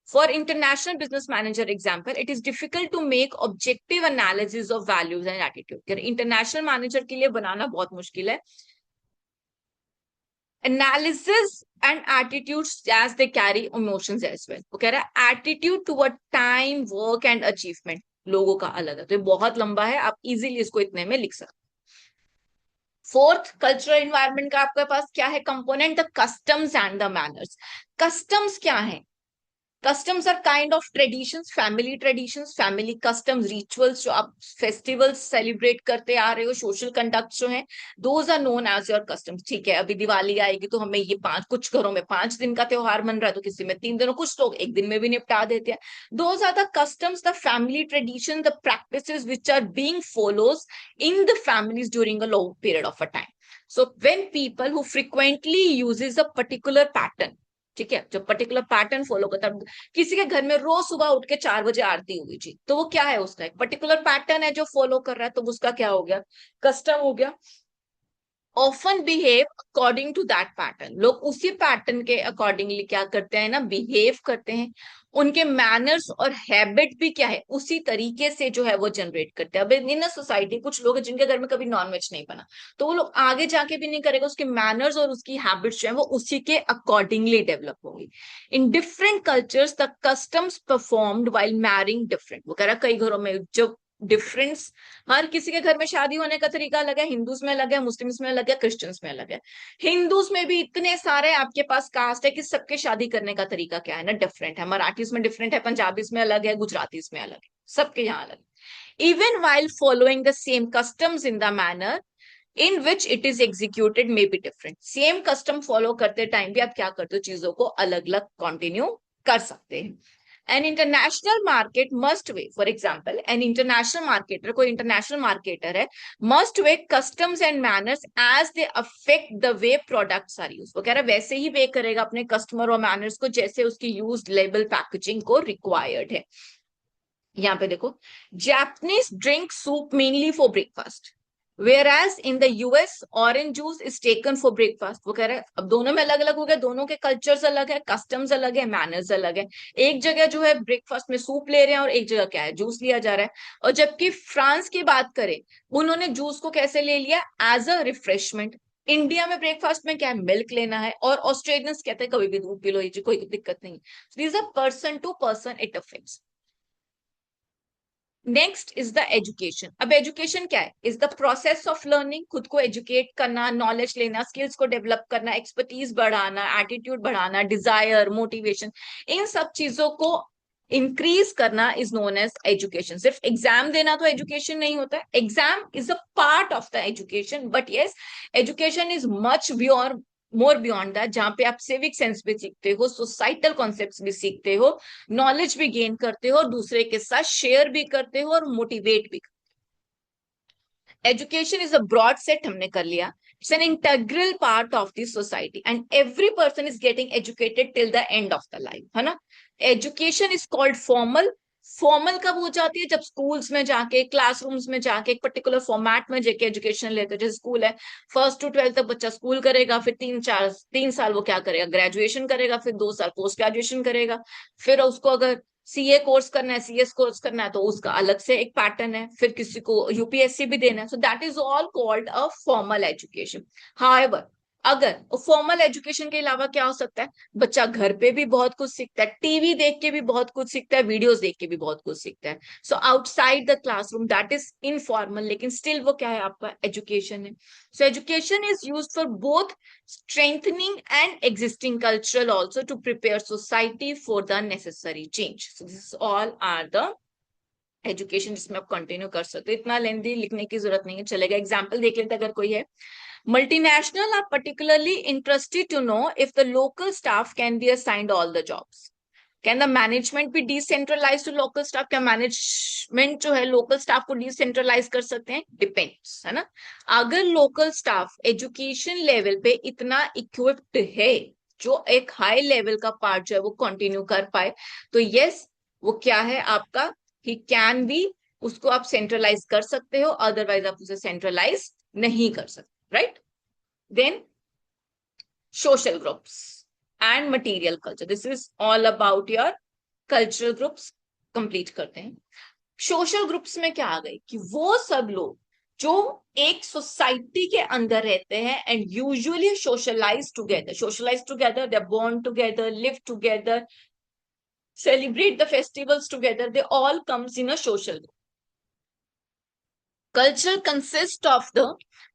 For international business manager example, it is difficult to make objective analysis of values and attitude। International manager के लिए बनाना बहुत मुश्किल है analysis and attitudes as they carry emotions as well. वो कह रहा है attitude toward time, work and achievement लोगों का अलग है। तो ये बहुत लंबा है, आप इजीली इसको इतने में लिख सकते। फोर्थ, कल्चरल एनवायरनमेंट का आपके पास क्या है component, the customs and the manners. Customs क्या है, customs are kind of traditions, family customs, rituals जो आप फेस्टिवल्स सेलिब्रेट करते आ रहे हो, सोशल कंडक्ट जो है, those are known as your customs. ठीक है, अभी दिवाली आएगी तो हमें ये कुछ घरों में 5 दिन का त्योहार मन रहा है, तो किसी में 3 दिनों, कुछ लोग 1 दिन में भी निपटा देते हैं। Those are the customs, the family tradition, the practices which are being follows in the families during a long period of a time. So when people who frequently uses a particular pattern, ठीक है, जो पर्टिकुलर पैटर्न फॉलो करता है, किसी के घर में रोज सुबह उठ के 4 बजे आरती हुई जी, तो वो क्या है, उसका एक पर्टिकुलर पैटर्न है जो फॉलो कर रहा है, तो उसका क्या हो गया, कस्टम हो गया। Often behave according to that pattern, लोग उसी पैटर्न के अकॉर्डिंगली क्या करते हैं ना, बिहेव करते हैं। उनके मैनर्स और हैबिट भी क्या है, उसी तरीके से जो है वो जनरेट करते हैं। अब इन अ सोसाइटी कुछ लोग हैं जिनके घर में कभी नॉनवेज नहीं बना, तो वो लोग आगे जाके भी नहीं करेगा, उसके मैनर्स और उसकी हैबिट्स जो है वो उसी के अकॉर्डिंगली डेवलप होगी। In different cultures the customs performed while marrying different. वो कह रहा कई घरों में जब डिफरेंस, हर किसी के घर में शादी होने का तरीका अलग है, हिंदूज में अलग है, मुस्लिम्स में अलग है, क्रिश्चियंस में अलग है। हिंदूज में भी इतने सारे आपके पास कास्ट है कि सबके शादी करने का तरीका क्या है ना, डिफरेंट है। मराठीज में डिफरेंट है, पंजाबीज में अलग है, गुजरातीज में अलग है, सबके यहाँ अलग है। Even while following the same customs in the manner in which it is executed may be different. Same custom follow करते टाइम भी आप क्या करते हो, चीजों को अलग अलग कंटिन्यू कर सकते हैं। An international market must weigh, for example, an international marketer, कोई international marketer है, must weigh customs and manners as they affect the way products are used। वो कह रहा है वैसे ही वे करेगा अपने कस्टमर और मैनर्स को जैसे उसकी यूज लेबल पैकेजिंग को रिक्वायर्ड है। यहाँ पे देखो, Japanese drink soup mainly for breakfast, Whereas in the US, orange juice is taken for breakfast. वो कह रहा है अब दोनों में अलग अलग हो गया, दोनों के कल्चर्स अलग है, कस्टम्स अलग है, मैनर्स अलग है। एक जगह जो है ब्रेकफास्ट में सूप ले रहे हैं और एक जगह क्या है, जूस लिया जा रहा है। और जबकि फ्रांस की बात करें, उन्होंने जूस को कैसे ले लिया, एज अ रिफ्रेशमेंट। इंडिया में ब्रेकफास्ट में क्या है, मिल्क लेना है, और ऑस्ट्रेलियंस कहते हैं कभी भी दूध पी लो, ये कोई दिक्कत नहीं। These are person to person it affects. Next is the education. अब एजुकेशन क्या है, is the process of learning, खुद को एजुकेट करना, नॉलेज लेना, स्किल्स को डेवलप करना, एक्सपर्टीज बढ़ाना, एटीट्यूड बढ़ाना, डिजायर, मोटिवेशन, इन सब चीजों को इंक्रीज करना इज नोन एज एजुकेशन। सिर्फ एग्जाम देना तो एजुकेशन नहीं होता है, exam is a part of the education, but yes, education is much beyond, more beyond that, जहां पे आप सिविक सेंस भी सीखते हो, सोसाइटल कॉन्सेप्ट्स भी सीखते हो, नॉलेज भी गेन करते हो, और दूसरे के साथ शेयर भी करते हो और मोटिवेट भी। Education is a broad set, हमने कर लिया। It's an integral part of the society and every person is getting educated till the end of the life, है ना। Education is called formal. Formal कब हो जाती है, जब स्कूल्स में जाके, क्लासरूम्स में जाके, एक पर्टिकुलर फॉर्मेट में जाके एजुकेशन लेते हैं। जैसे स्कूल है, 1st to 12th तक बच्चा स्कूल करेगा, फिर 3 साल वो क्या करेगा, ग्रेजुएशन करेगा, फिर 2 साल पोस्ट ग्रेजुएशन करेगा। फिर उसको अगर सीए कोर्स करना है, सीएस कोर्स करना है, तो उसका अलग से एक पैटर्न है। फिर किसी को यूपीएससी भी देना है, सो that is all called a formal education. However, अगर फॉर्मल एजुकेशन के अलावा क्या हो सकता है, बच्चा घर पे भी बहुत कुछ सीखता है, टीवी देख के भी बहुत कुछ सीखता है, वीडियोस देख के भी बहुत कुछ सीखता है। So outside the classroom that is informal, लेकिन स्टिल वो क्या है, आपका एजुकेशन है। So education is used for both strengthening and existing cultural also to prepare society for the necessary change. So this is all are the education, जिसमें आप कंटिन्यू कर सकते हो। इतना लेंदी लिखने की जरूरत नहीं है, चलेगा। एग्जाम्पल देख लेते अगर कोई है, multinational are particularly interested to know if the local staff can be assigned all the jobs. Can the management भी डिसेंट्रलाइज टू लोकल स्टाफ, क्या मैनेजमेंट जो है लोकल स्टाफ को डिसेंट्रलाइज कर सकते हैं, डिपेंड्स, है ना। अगर लोकल स्टाफ एजुकेशन लेवल पे इतना इक्विप्ड है, जो एक हाई लेवल का पार्ट जो है वो कंटिन्यू कर पाए, तो यस, वो क्या है आपका, ही कैन बी, उसको आप सेंट्रलाइज कर सकते हो, अदरवाइज आप उसे सेंट्रलाइज नहीं कर सकते, right. Then social groups and material culture, this is all about your cultural groups. Complete करते हैं। सोशल ग्रुप्स में क्या आ गई, कि वो सब लोग जो एक सोसाइटी के अंदर रहते हैं and usually socialise together, they are born together, live together, celebrate the festivals together, they all comes in a social group. Culture consist of the,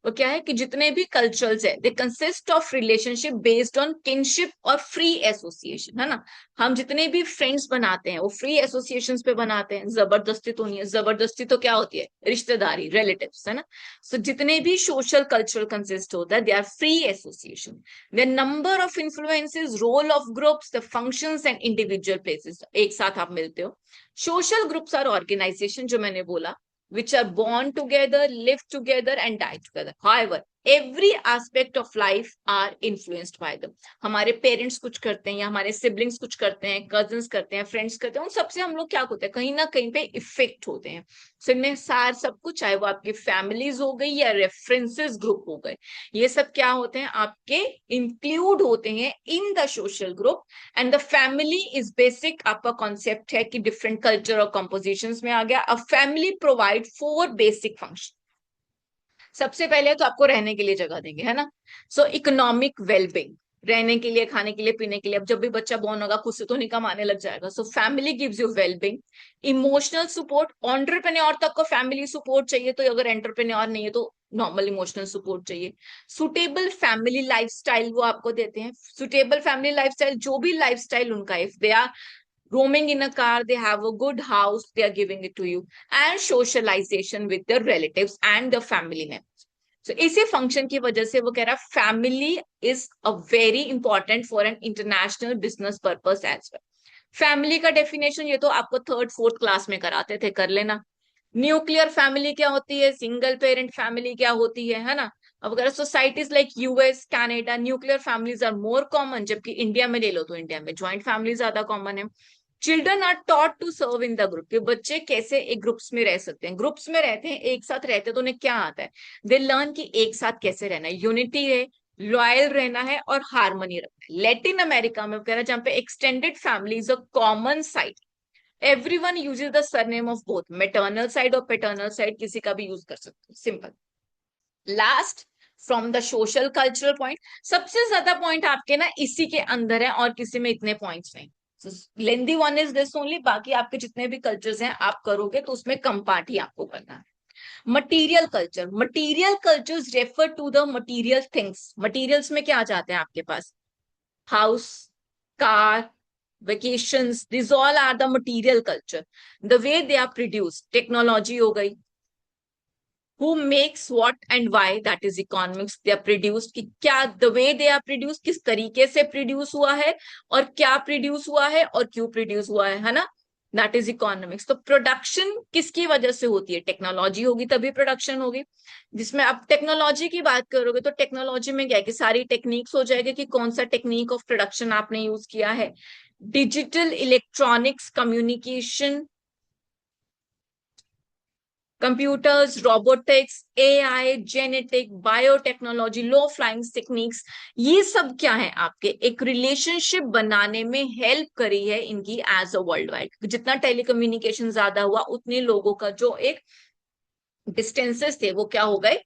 वो क्या है कि जितने भी कल्चर्स है, they consist of relationship based on kinship और फ्री एसोसिएशन, है ना। हम जितने भी फ्रेंड्स बनाते हैं वो फ्री एसोसिएशन पे बनाते हैं, जबरदस्ती तो नहीं है। जबरदस्ती तो क्या होती है, रिश्तेदारी, रिलेटिव्स, है ना। सो जितने भी सोशल कल्चर कंसिस्ट होता है, they are free association. The number of influences, role of groups, the functions and individual places, एक साथ आप मिलते हो। सोशल ग्रुप्स आर ऑर्गेनाइजेशन, जो मैंने बोला, which are born together, live together, and die together. However, every aspect of life are influenced by them. हमारे पेरेंट्स कुछ करते हैं, या हमारे सिबलिंग्स कुछ करते हैं, कजन्स करते हैं, फ्रेंड्स करते हैं, उन सबसे हम लोग क्या होते हैं, कहीं ना कहीं पे इफेक्ट होते हैं। सो इनमें सार सब कुछ, चाहे वो आपकी फैमिलीज हो गई या रेफरेंसेस ग्रुप हो गए, ये सब क्या होते हैं, आपके इंक्लूड होते हैं in the social group. And the family is basic, आपका कॉन्सेप्ट है कि डिफरेंट कल्चर और कंपोजिशंस में आ गया। A family provide 4 basic function. सबसे पहले तो आपको रहने के लिए जगह देंगे, है ना। सो इकोनॉमिक वेलबींग, रहने के लिए, खाने के लिए, पीने के लिए। अब जब भी बच्चा बॉर्न होगा, खुद से तो नहीं कमाने लग जाएगा। So family gives you wellbeing. Emotional support, entrepreneur तक को फैमिली सपोर्ट चाहिए, तो अगर एंटरप्रेन्योर नहीं है तो नॉर्मल इमोशनल सपोर्ट चाहिए। सुटेबल फैमिली लाइफस्टाइल वो आपको देते हैं। सुटेबल फैमिली लाइफस्टाइल, जो भी लाइफस्टाइल उनका, if they are roaming in a car, they have a good house, they are giving it to you, and socialization with their relatives and the family members. So इसी फंक्शन की वजह से वो कह रहा है family is a very important for an international business purpose as well. Family का डेफिनेशन ये तो आपको 3rd 4th क्लास में कराते थे, कर लेना। न्यूक्लियर फैमिली क्या होती है, सिंगल पेरेंट फैमिली क्या होती है ना। अब अगर societies like US, Canada, nuclear families are more common, जबकि इंडिया में ले लो तो इंडिया में ज्वाइंट फैमिली ज्यादा कॉमन है। Children are taught to serve in the group, कि बच्चे कैसे एक ग्रुप्स में रह सकते हैं, ग्रुप्स में रहते हैं, एक साथ रहते हैं, तो उन्हें क्या आता है, दे लर्न कि एक साथ कैसे रहना है, यूनिटी है, लॉयल रहना है और हार्मनी रखना है। लेटिन अमेरिका में कह रहा है जहाँ पे extended family is a common site, everyone uses the surname of both, maternal side और पैटर्नल साइड किसी का भी यूज कर सकते हो, simple. Last, from the social cultural point, सबसे ज्यादा पॉइंट आपके ना इसी के अंदर है और किसी में इतने पॉइंट्स नहीं। लेंदी वन इज दिस ओनली, बाकी आपके जितने भी कल्चर्स हैं आप करोगे तो उसमें कम पार्ट ही आपको करना है। Material culture, material cultures refer to the material things, materials में क्या आ जाते हैं आपके पास, house, car, vacations, these all are the material culture, the way they are produced, technology हो गई, who makes what and why, that is economics, they are produced, कि क्या the way they are produced, किस तरीके से प्रोड्यूस हुआ है और क्या प्रोड्यूस हुआ है और क्यों प्रोड्यूस हुआ है ना, दैट इज इकोनॉमिक्स। तो प्रोडक्शन किसकी वजह से होती है, टेक्नोलॉजी होगी तभी प्रोडक्शन होगी। जिसमें आप टेक्नोलॉजी की बात करोगे तो टेक्नोलॉजी में क्या है कि सारी टेक्निक्स हो जाएगी कि कौन सा टेक्निक ऑफ प्रोडक्शन आपने यूज किया है, digital electronics, communication, computers, robotics, AI, genetic, biotechnology, low flying techniques, ये सब क्या है आपके एक रिलेशनशिप बनाने में हेल्प करी है इनकी एज अ वर्ल्ड वाइड। जितना टेलीकम्युनिकेशन ज्यादा हुआ उतने लोगों का जो एक डिस्टेंसेस थे वो क्या हो गए,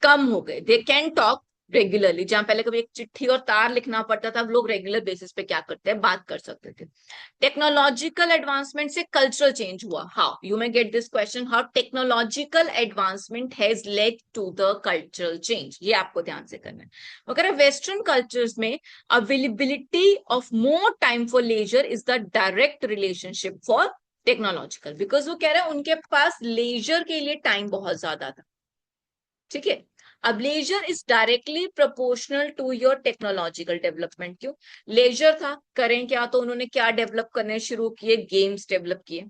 कम हो गए, दे कैन टॉक रेगुलरली। जहां पहले कभी एक चिट्ठी और तार लिखना पड़ता था, अब लोग रेगुलर बेसिस पे क्या करते हैं, बात कर सकते थे। टेक्नोलॉजिकल एडवांसमेंट से कल्चरल चेंज हुआ, how you may get this question, how technological advancement has led to the cultural change, ये आपको ध्यान से करना है। अगर वेस्टर्न कल्चर्स में availability of more time for leisure is the direct relationship for technological, because वो कह रहे हैं उनके पास लेजर के लिए टाइम बहुत ज्यादा था, ठीक है। अब leisure is directly proportional to your technological development, क्यों, लेजर था, करें क्या, तो उन्होंने क्या डेवलप करने शुरू किए, गेम्स डेवलप किए।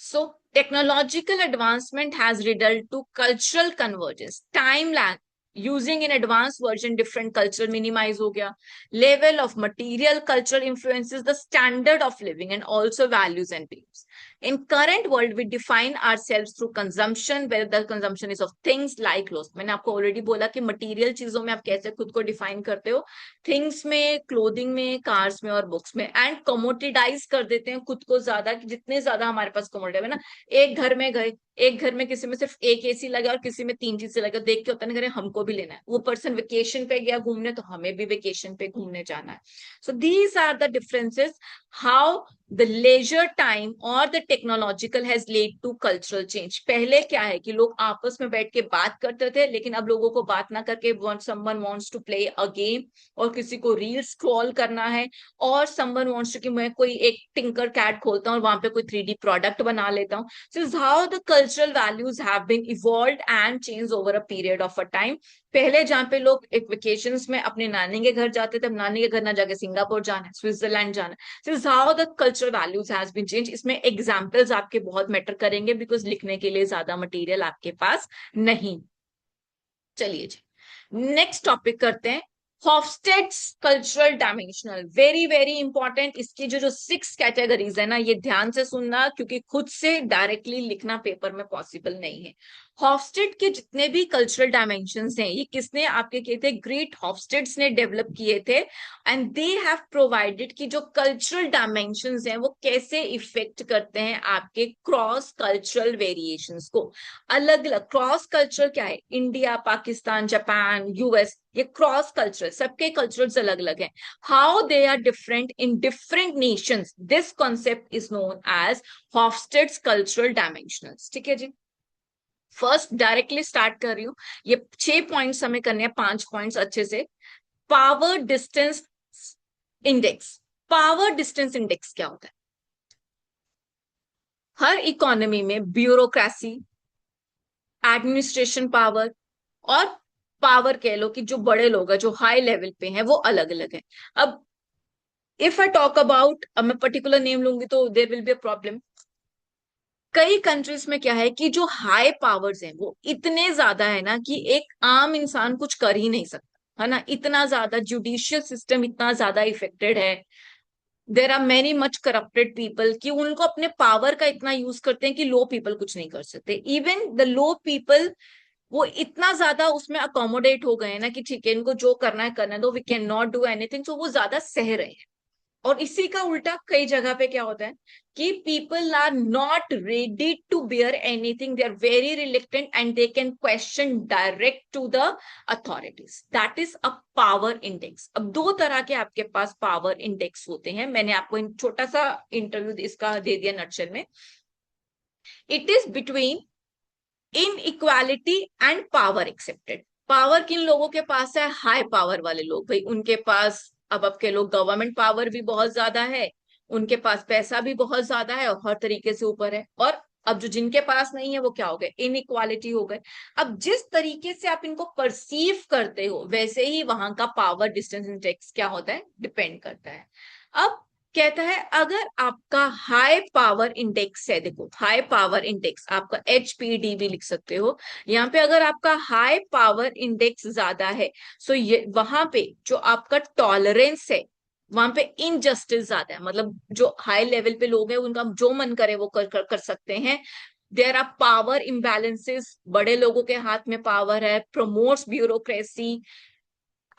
So technological advancement has riddled to cultural convergence, time lag, using in advance version different culture minimise हो गया, level of material cultural influences the standard of living and also values and beliefs. In current world, we define ourselves through consumption, whether the consumption is of things like clothes. मैंने आपको ऑलरेडी बोला कि मटेरियल चीजों में आप कैसे खुद को डिफाइन करते हो, थिंग्स में, क्लोथिंग में, कार्स में और बुक्स में, एंड कमोडिटाइज कर देते हैं खुद को ज्यादा, कि जितने ज्यादा हमारे पास कमोडिटी है ना, एक घर में गए, एक घर में किसी में सिर्फ एक एसी लगा और किसी में तीन चीजें लगा, देख के होता नहीं, हमको भी लेना है, वो पर्सन वेकेशन पे गया घूमने तो हमें भी वेकेशन पे घूमने जाना है। So these are the differences, how the leisure time or the technological has led to cultural change। पहले क्या है कि लोग आपस में बैठ के बात करते थे, लेकिन अब लोगों को बात ना करके someone wants to play a game, और किसी को रील स्क्रॉल करना है, और someone wants to कि मैं कोई एक टिंकर कैट खोलता हूँ और वहां पे कोई 3D प्रोडक्ट बना लेता हूँ। So this is how the cultural values have been evolved and changed over a period of a time। पहले जहाँ पे लोग एक वेकेशंस में अपने नानी के घर जाते थे, अब नानी के घर ना जाके सिंगापुर जाना है, स्विट्जरलैंड जाना है। This is how the cultural values has been changed। इसमें एग्जाम्पल्स आपके बहुत मैटर करेंगे, बिकॉज लिखने के लिए ज्यादा मटेरियल आपके पास नहीं। चलिए जी नेक्स्ट टॉपिक करते हैं, Hofstede's cultural dimensional, very very important. इसकी जो जो 6 कैटेगरीज है ना, ये ध्यान से सुनना, क्योंकि खुद से डायरेक्टली लिखना पेपर में पॉसिबल नहीं है। हॉफस्टेड के जितने भी कल्चरल डायमेंशंस हैं, ये किसने आपके किए थे, ग्रेट हॉफस्टेड्स ने डेवलप किए थे, एंड दे हैव प्रोवाइडेड कि जो कल्चरल डायमेंशंस हैं वो कैसे इफेक्ट करते हैं आपके क्रॉस कल्चरल वेरिएशंस को। अलग अलग क्रॉस कल्चरल क्या है, इंडिया, पाकिस्तान, जापान, यूएस, ये क्रॉस कल्चरल, सबके कल्चर्स अलग अलग हैं, how they are different in different nations, this concept is known as Hofstede's cultural dimensionals. ठीक है जी, फर्स्ट डायरेक्टली स्टार्ट कर रही हूँ, ये 6 पॉइंट्स हमें करने हैं, 5 पॉइंट्स अच्छे से। Power distance index, power distance index क्या होता है, हर इकोनॉमी में ब्यूरोक्रेसी, एडमिनिस्ट्रेशन पावर और पावर कह लो कि जो बड़े लोग हैं जो हाई लेवल पे हैं वो अलग अलग है। अब इफ आई टॉक अबाउट, अब मैं पर्टिकुलर नेम लूंगी तो there will be a problem. कई कंट्रीज में क्या है कि जो हाई पावर्स हैं वो इतने ज्यादा है ना कि एक आम इंसान कुछ कर ही नहीं सकता, है ना, इतना ज्यादा जुडिशियल सिस्टम इतना ज्यादा इफेक्टेड है, there are many much corrupted people कि उनको अपने पावर का इतना यूज करते हैं कि लो पीपल कुछ नहीं कर सकते। इवन द लो पीपल वो इतना ज्यादा उसमें अकोमोडेट हो गए हैं ना कि ठीक है इनको जो करना है दो, we can not do anything, so वो ज्यादा सह रहे हैं। और इसी का उल्टा कई जगह पे क्या होता है कि people are not ready to bear anything, they are very reluctant and they can question direct to the authorities. That is a power index. अब दो तरह के आपके पास पावर इंडेक्स होते हैं, मैंने आपको छोटा सा इंटरव्यू इसका दे दिया नटशल में। It is between in equality and power accepted. Power किन लोगों के पास है? हाई पावर वाले लोग, भाई उनके पास अब आपके लोग गवर्नमेंट पावर भी बहुत ज्यादा है, उनके पास पैसा भी बहुत ज्यादा है और हर तरीके से ऊपर है। और अब जो जिनके पास नहीं है वो क्या हो गए? इनइक्वालिटी हो गए। अब जिस तरीके से आप इनको परसीव करते हो वैसे ही वहां का पावर डिस्टेंस इंडेक्स क्या होता है, डिपेंड करता है। अब कहता है अगर आपका हाई पावर इंडेक्स है, देखो हाई पावर इंडेक्स आपका HPD भी लिख सकते हो यहाँ पे, अगर आपका हाई पावर इंडेक्स ज्यादा है सो ये वहां पे जो आपका टॉलरेंस है वहां पे इनजस्टिस ज्यादा है। मतलब जो हाई लेवल पे लोग हैं उनका जो मन करे वो कर सकते हैं। देयर आर पावर इम्बैलेंसेस, बड़े लोगों के हाथ में पावर है, promotes bureaucracy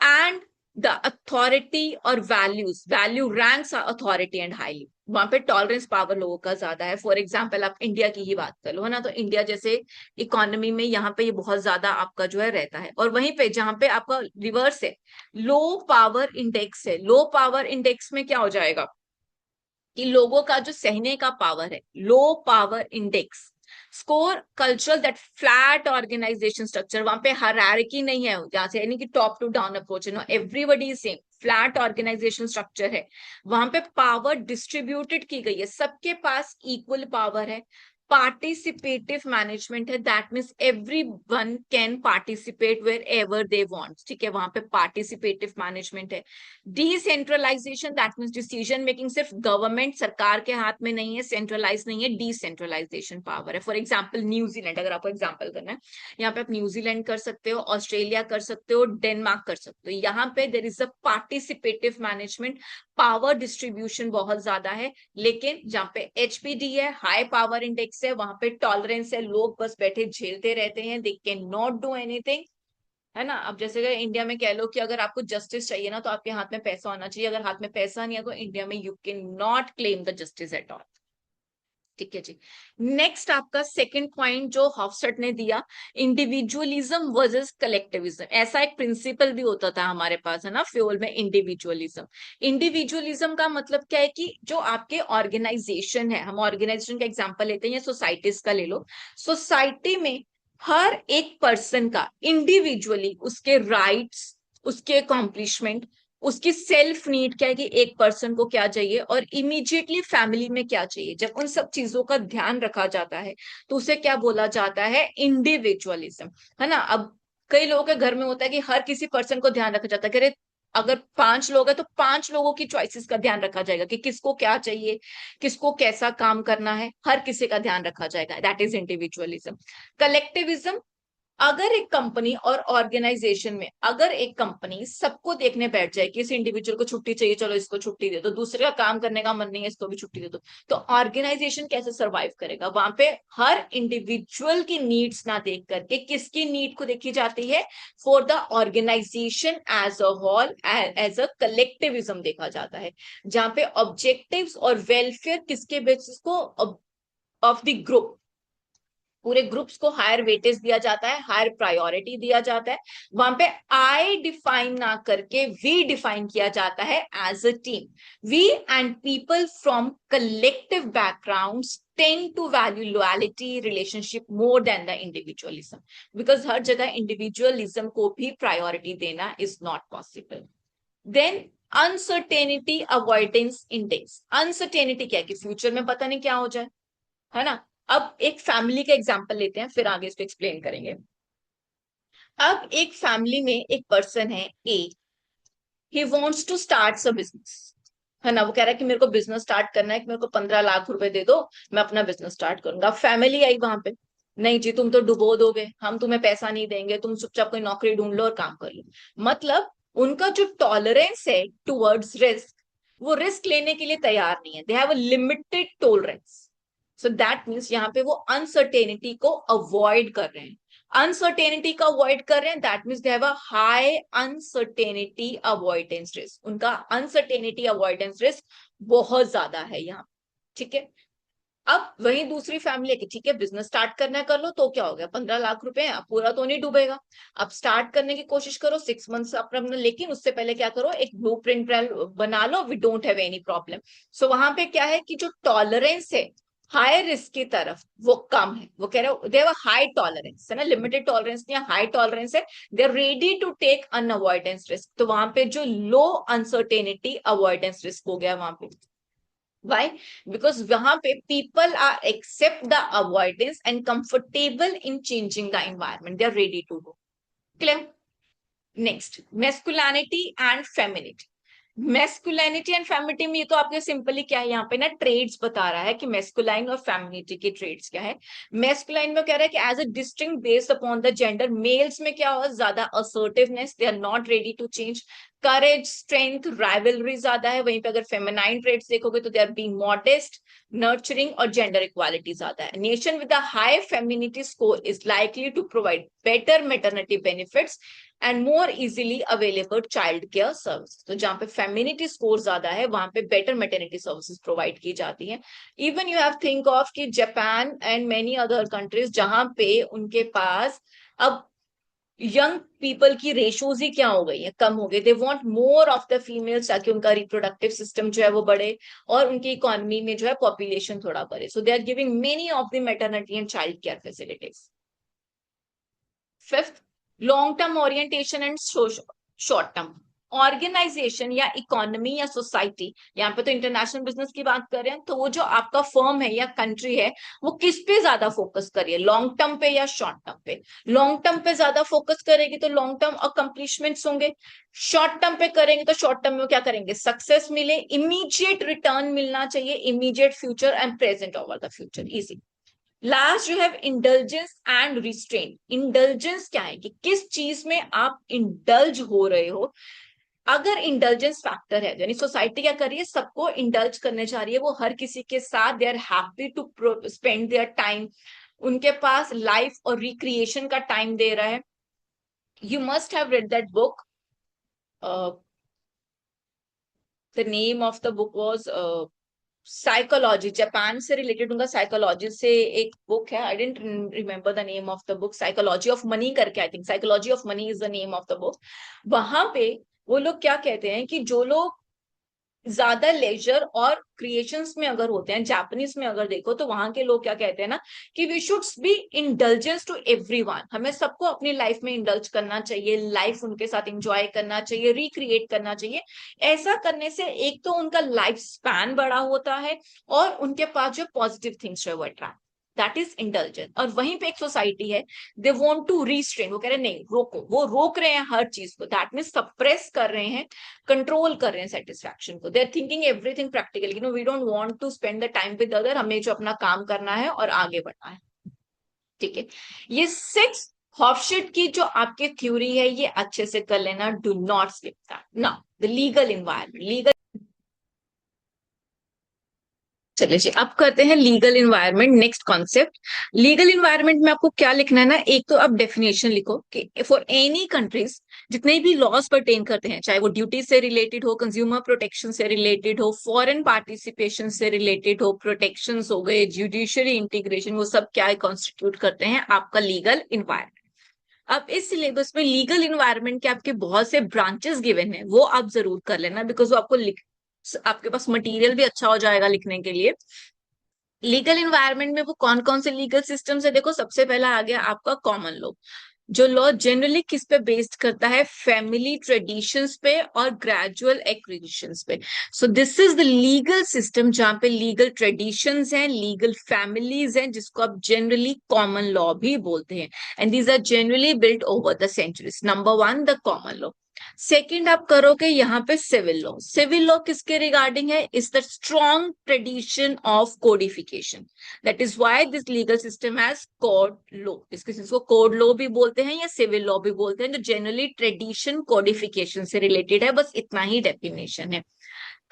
and the authority और values, value ranks authority and highly. वहां पे टॉलरेंस पावर लोगों का ज्यादा है। फॉर एग्जाम्पल आप इंडिया की ही बात कर लो है ना, तो इंडिया जैसे इकोनॉमी में यहाँ पे ये बहुत ज्यादा आपका जो है रहता है। और वहीं पे जहां पे आपका रिवर्स है, लो पावर इंडेक्स है, लो पावर इंडेक्स में क्या हो जाएगा कि लोगों का जो सहने का पावर है, low power index score cultural that flat organisation structure, वहां पे हायरार्की नहीं है जहां से यानी कि टॉप टू डाउन अप्रोच है, no everybody is same, flat organisation structure है। वहां पे पावर डिस्ट्रीब्यूटेड की गई है, सबके पास इक्वल पावर है। पार्टिसिपेटिव मैनेजमेंट है, that means every one can participate wherever they want, ठीक है, वहां पे पार्टिसिपेटिव मैनेजमेंट है। Decentralisation, that means decision making सिर्फ गवर्नमेंट सरकार के हाथ में नहीं है, सेंट्रलाइज नहीं है, डिसेंट्रलाइजेशन पावर है। फॉर एग्जाम्पल न्यूजीलैंड, अगर आपको एग्जाम्पल करना है यहाँ पे आप न्यूजीलैंड कर सकते हो, ऑस्ट्रेलिया कर सकते हो, डेनमार्क कर सकते हो। यहाँ पे there is a participative management, power distribution बहुत ज्यादा है। लेकिन जहाँ पे HPD है, हाई पावर इंडेक्स है, वहां पे टॉलरेंस है, लोग बस बैठे झेलते रहते हैं, दे कैन नॉट डू एनीथिंग, है ना। अब जैसे कि इंडिया में कह लो कि अगर आपको जस्टिस चाहिए ना तो आपके हाथ में पैसा होना चाहिए, अगर हाथ में पैसा नहीं है तो इंडिया में you can not claim the justice at all. ठीक है जी। नेक्स्ट आपका सेकंड पॉइंट जो हॉफस्टेड ने दिया, इंडिविजुअलिज्म वर्सेस कलेक्टिविज्म। ऐसा एक प्रिंसिपल भी होता था हमारे पास है ना फ्यूल में, इंडिविजुअलिज्म। इंडिविजुअलिज्म का मतलब क्या है कि जो आपके ऑर्गेनाइजेशन है, हम ऑर्गेनाइजेशन का एग्जांपल लेते हैं या सोसाइटीज का ले लो, सोसाइटी में हर एक पर्सन का इंडिविजुअली उसके राइट्स, उसके अकॉम्प्लिशमेंट, उसकी सेल्फ नीड क्या है कि एक पर्सन को क्या चाहिए और इमीडिएटली फैमिली में क्या चाहिए, जब उन सब चीजों का ध्यान रखा जाता है तो उसे क्या बोला जाता है? इंडिविजुअलिज्म, है ना। अब कई लोगों के घर में होता है कि हर किसी पर्सन को ध्यान रखा जाता है कि अरे अगर 5 लोग हैं तो 5 लोगों की चॉइसेस का ध्यान रखा जाएगा कि किसको क्या चाहिए, किसको कैसा काम करना है, हर किसी का ध्यान रखा जाएगा। That is individualism. कलेक्टिविज्म, अगर एक कंपनी और ऑर्गेनाइजेशन में अगर एक कंपनी सबको देखने बैठ जाए कि इस इंडिविजुअल को छुट्टी चाहिए, चलो इसको छुट्टी दे दो, दूसरे का काम करने का मन नहीं है इसको भी छुट्टी दे दो, तो ऑर्गेनाइजेशन कैसे सरवाइव करेगा? वहां पे हर इंडिविजुअल की नीड्स ना देख करके किसकी नीड को देखी जाती है? For the organisation as a whole, as a collectivism देखा जाता है, जहां पे ऑब्जेक्टिव्स और वेलफेयर किसके बेसिस को, ऑफ द ग्रुप, पूरे ग्रुप्स को हायर वेटेज दिया जाता है, हायर प्रायोरिटी दिया जाता है। वहां पे आई डिफाइन ना करके वी डिफाइन किया जाता है as a team. We and people from collective backgrounds tend to value loyalty relationship more than the individualism, because हर जगह इंडिविजुअलिज्म को भी प्रायोरिटी देना is not possible. Then uncertainty avoidance index. Uncertainty क्या है कि फ्यूचर में पता नहीं क्या हो जाए, है ना। अब एक फैमिली का एग्जांपल लेते हैं फिर आगे इसको एक्सप्लेन करेंगे। अब एक फैमिली में एक पर्सन है a, he wants to start a business, है ना। वो कह रहा है कि मेरे को बिजनेस स्टार्ट करना है, कि मेरे को 15 लाख रुपए दे दो, मैं अपना बिजनेस स्टार्ट करूंगा। फैमिली आई वहां पे, नहीं जी तुम तो डुबो दोगे, हम तुम्हें पैसा नहीं देंगे, तुम चुपचाप कोई नौकरी ढूंढ लो और काम कर लो। मतलब उनका जो टॉलरेंस है टुवर्ड्स रिस्क वो रिस्क लेने के लिए तैयार नहीं है, they have a limited tolerance. So that means यहाँ पे वो अनसर्टेनिटी को अवॉइड कर रहे हैं, अनसर्टेनिटी का अवॉइड कर रहे हैं, that means they have a high uncertainty avoidance risk, उनका अनसर्टेनिटी अवॉइडेंस रिस्क बहुत ज्यादा है यहाँ। ठीक है, अब वही दूसरी फैमिली है कि ठीक है बिजनेस स्टार्ट करना है कर लो, तो क्या हो गया, 15 लाख रुपए हैं, अब पूरा तो नहीं डूबेगा, अब स्टार्ट करने की कोशिश करो 6 मंथ्स अपना, लेकिन उससे पहले क्या करो, एक ब्लू प्रिंट बना लो, we don't have any problem. So वहां पे क्या है कि जो टॉलरेंस है हाई रिस्क की तरफ वो कम है, वो कह रहे हो दे हैव हाई टॉलरेंस है ना, लिमिटेड टॉलरेंस नहीं, हाई टॉलरेंस है, they are ready to take unavoidance risk. तो वहां पे जो लो अनसर्टेनिटी अवॉइडेंस रिस्क हो गया वहां पे। Why? Because वहां पे people are accept the avoidance and comfortable in changing the environment. They are ready to do. Clear? Next, masculinity and femininity. Masculinity and femininity में ये तो आपके सिंपली क्या है, यहाँ पे ना ट्रेड्स बता रहा है कि मेस्कुलाइन और फेमिनिटी के ट्रेड्स क्या है। मेस्कुलाइन में कह रहा है कि as a distinct based upon the gender, males में क्या होगा, ज्यादा assertiveness, they are not ready to change, courage, strength, rivalry ज्यादा है। वहीं पे अगर फेमिनाइन ट्रेड्स देखोगे तो they are being modest, nurturing और जेंडर इक्वालिटी ज्यादा है। Nation with a high femininity score is likely to provide better maternity benefits and more easily available child care service. तो जहां पे फेमिनिटी स्कोर ज्यादा है वहां पे बेटर मैटरनिटी सर्विसेज प्रोवाइड की जाती हैं। Even you have think of कि Japan and many other countries जहां पे उनके पास अब यंग पीपल की रेशोज ही क्या हो गई है, कम हो गई, they want more of the females ताकि उनका रिप्रोडक्टिव सिस्टम जो है वो बढ़े और उनकी इकोनॉमी में जो है पॉपुलेशन थोड़ा बढ़े। So they are giving many of the maternity and child care facilities. Fifth, long term orientation and short term. Organisation या इकोनॉमी या सोसाइटी, यहाँ पे तो इंटरनेशनल बिजनेस की बात कर रहे हैं, तो वो जो आपका फर्म है या कंट्री है वो किस पे ज्यादा फोकस करिए, लॉन्ग टर्म पे या शॉर्ट टर्म पे। लॉन्ग टर्म पे ज्यादा फोकस करेगी तो लॉन्ग टर्म अकम्प्लिशमेंट्स होंगे, शॉर्ट टर्म पे करेंगे तो शॉर्ट टर्म में क्या करेंगे, सक्सेस मिले, इमीडिएट रिटर्न मिलना चाहिए, immediate future and present over the future, easy. Last you have indulgence and restrain. Indulgence क्या है कि किस चीज में आप इंडल्ज हो रहे हो। अगर इंडल्जेंस फैक्टर है यानी सोसाइटी क्या कर रही है, सबको इंडल्ज करने जा रही है, वो हर किसी के साथ they are happy to spend their time, उनके पास लाइफ और रिक्रिएशन का टाइम दे रहा है। You must have read that book, the name of the book was psychology, Japan से रिलेटेड उनका साइकोलॉजी से एक बुक है, I don't remember the name of the book, psychology of money करके, I think psychology of money is the name of the book. वहां पे वो लोग क्या कहते हैं कि जो लोग ज्यादा लेजर और क्रिएशंस में अगर होते हैं, जापानीज में अगर देखो तो वहां के लोग क्या कहते हैं ना कि we should be indulgence to everyone, हमें सबको अपनी लाइफ में इंडल्ज करना चाहिए, लाइफ उनके साथ एंजॉय करना चाहिए, रिक्रिएट करना चाहिए। ऐसा करने से एक तो उनका लाइफ स्पैन बड़ा होता है और उनके पास जो पॉजिटिव थिंग्स है वो अट्रैक्ट, दैट इज इंटेलिजेंस। और वहीं पे एक सोसाइटी है, दे वांट टू रिस्ट्रेन, वो कह रहे हैं नहीं रोको, वो रोक रहे हैं हर चीज को, दैट मीन्स सप्रेस कर रहे हैं, कंट्रोल कर रहे हैं सेटिस्फैक्शन को, they are thinking everything practical, you know we don't want to spend the time with other, हमें जो अपना काम करना है और आगे बढ़ना है। ठीक है, ये 6 हॉफशेट की जो आपकी थ्योरी है ये अच्छे से कर लेना, do not skip that. Now the legal environment, legal, चलिए जी अब करते हैं legal environment, next concept. Legal environment में आपको क्या लिखना है ना, एक तो आप डेफिनेशन लिखो कि फॉर एनी कंट्रीज जितने भी लॉज परटेन करते हैं, चाहे वो ड्यूटी से रिलेटेड हो, कंज्यूमर प्रोटेक्शन से रिलेटेड हो, फॉरेन पार्टिसिपेशन से रिलेटेड हो, प्रोटेक्शन हो गए, जुडिशियरी इंटीग्रेशन, वो सब क्या कॉन्स्टिट्यूट करते हैं आपका लीगल इन्वायरमेंट। अब इस सिलेबस में लीगल इन्वायरमेंट के आपके बहुत से ब्रांचेस गिवन है, वो आप जरूर कर लेना, बिकॉज वो आपको आपके पास मटेरियल भी अच्छा हो जाएगा लिखने के लिए। लीगल इन्वायरमेंट में वो कौन कौन से लीगल सिस्टम्स है, देखो सबसे पहला आ गया आपका कॉमन लॉ। जो लॉ जनरली किस पे बेस्ड करता है, फैमिली ट्रेडिशंस पे और ग्रेजुअल एक्विजिशंस पे। So this is the legal system जहां पे लीगल ट्रेडिशंस हैं, लीगल फैमिलीज हैं, जिसको आप जनरली कॉमन लॉ भी बोलते हैं, and these are generally built over the centuries. Number 1 the common law. Second आप करोगे यहाँ पे सिविल लॉ। सिविल लॉ किसके रिगार्डिंग है, is the strong tradition of codification, that is why this legal system has code law. इसको कोड लॉ भी बोलते हैं या सिविल लॉ भी बोलते हैं, जो जनरली ट्रेडिशन कोडिफिकेशन से रिलेटेड है, बस इतना ही डेफिनेशन है।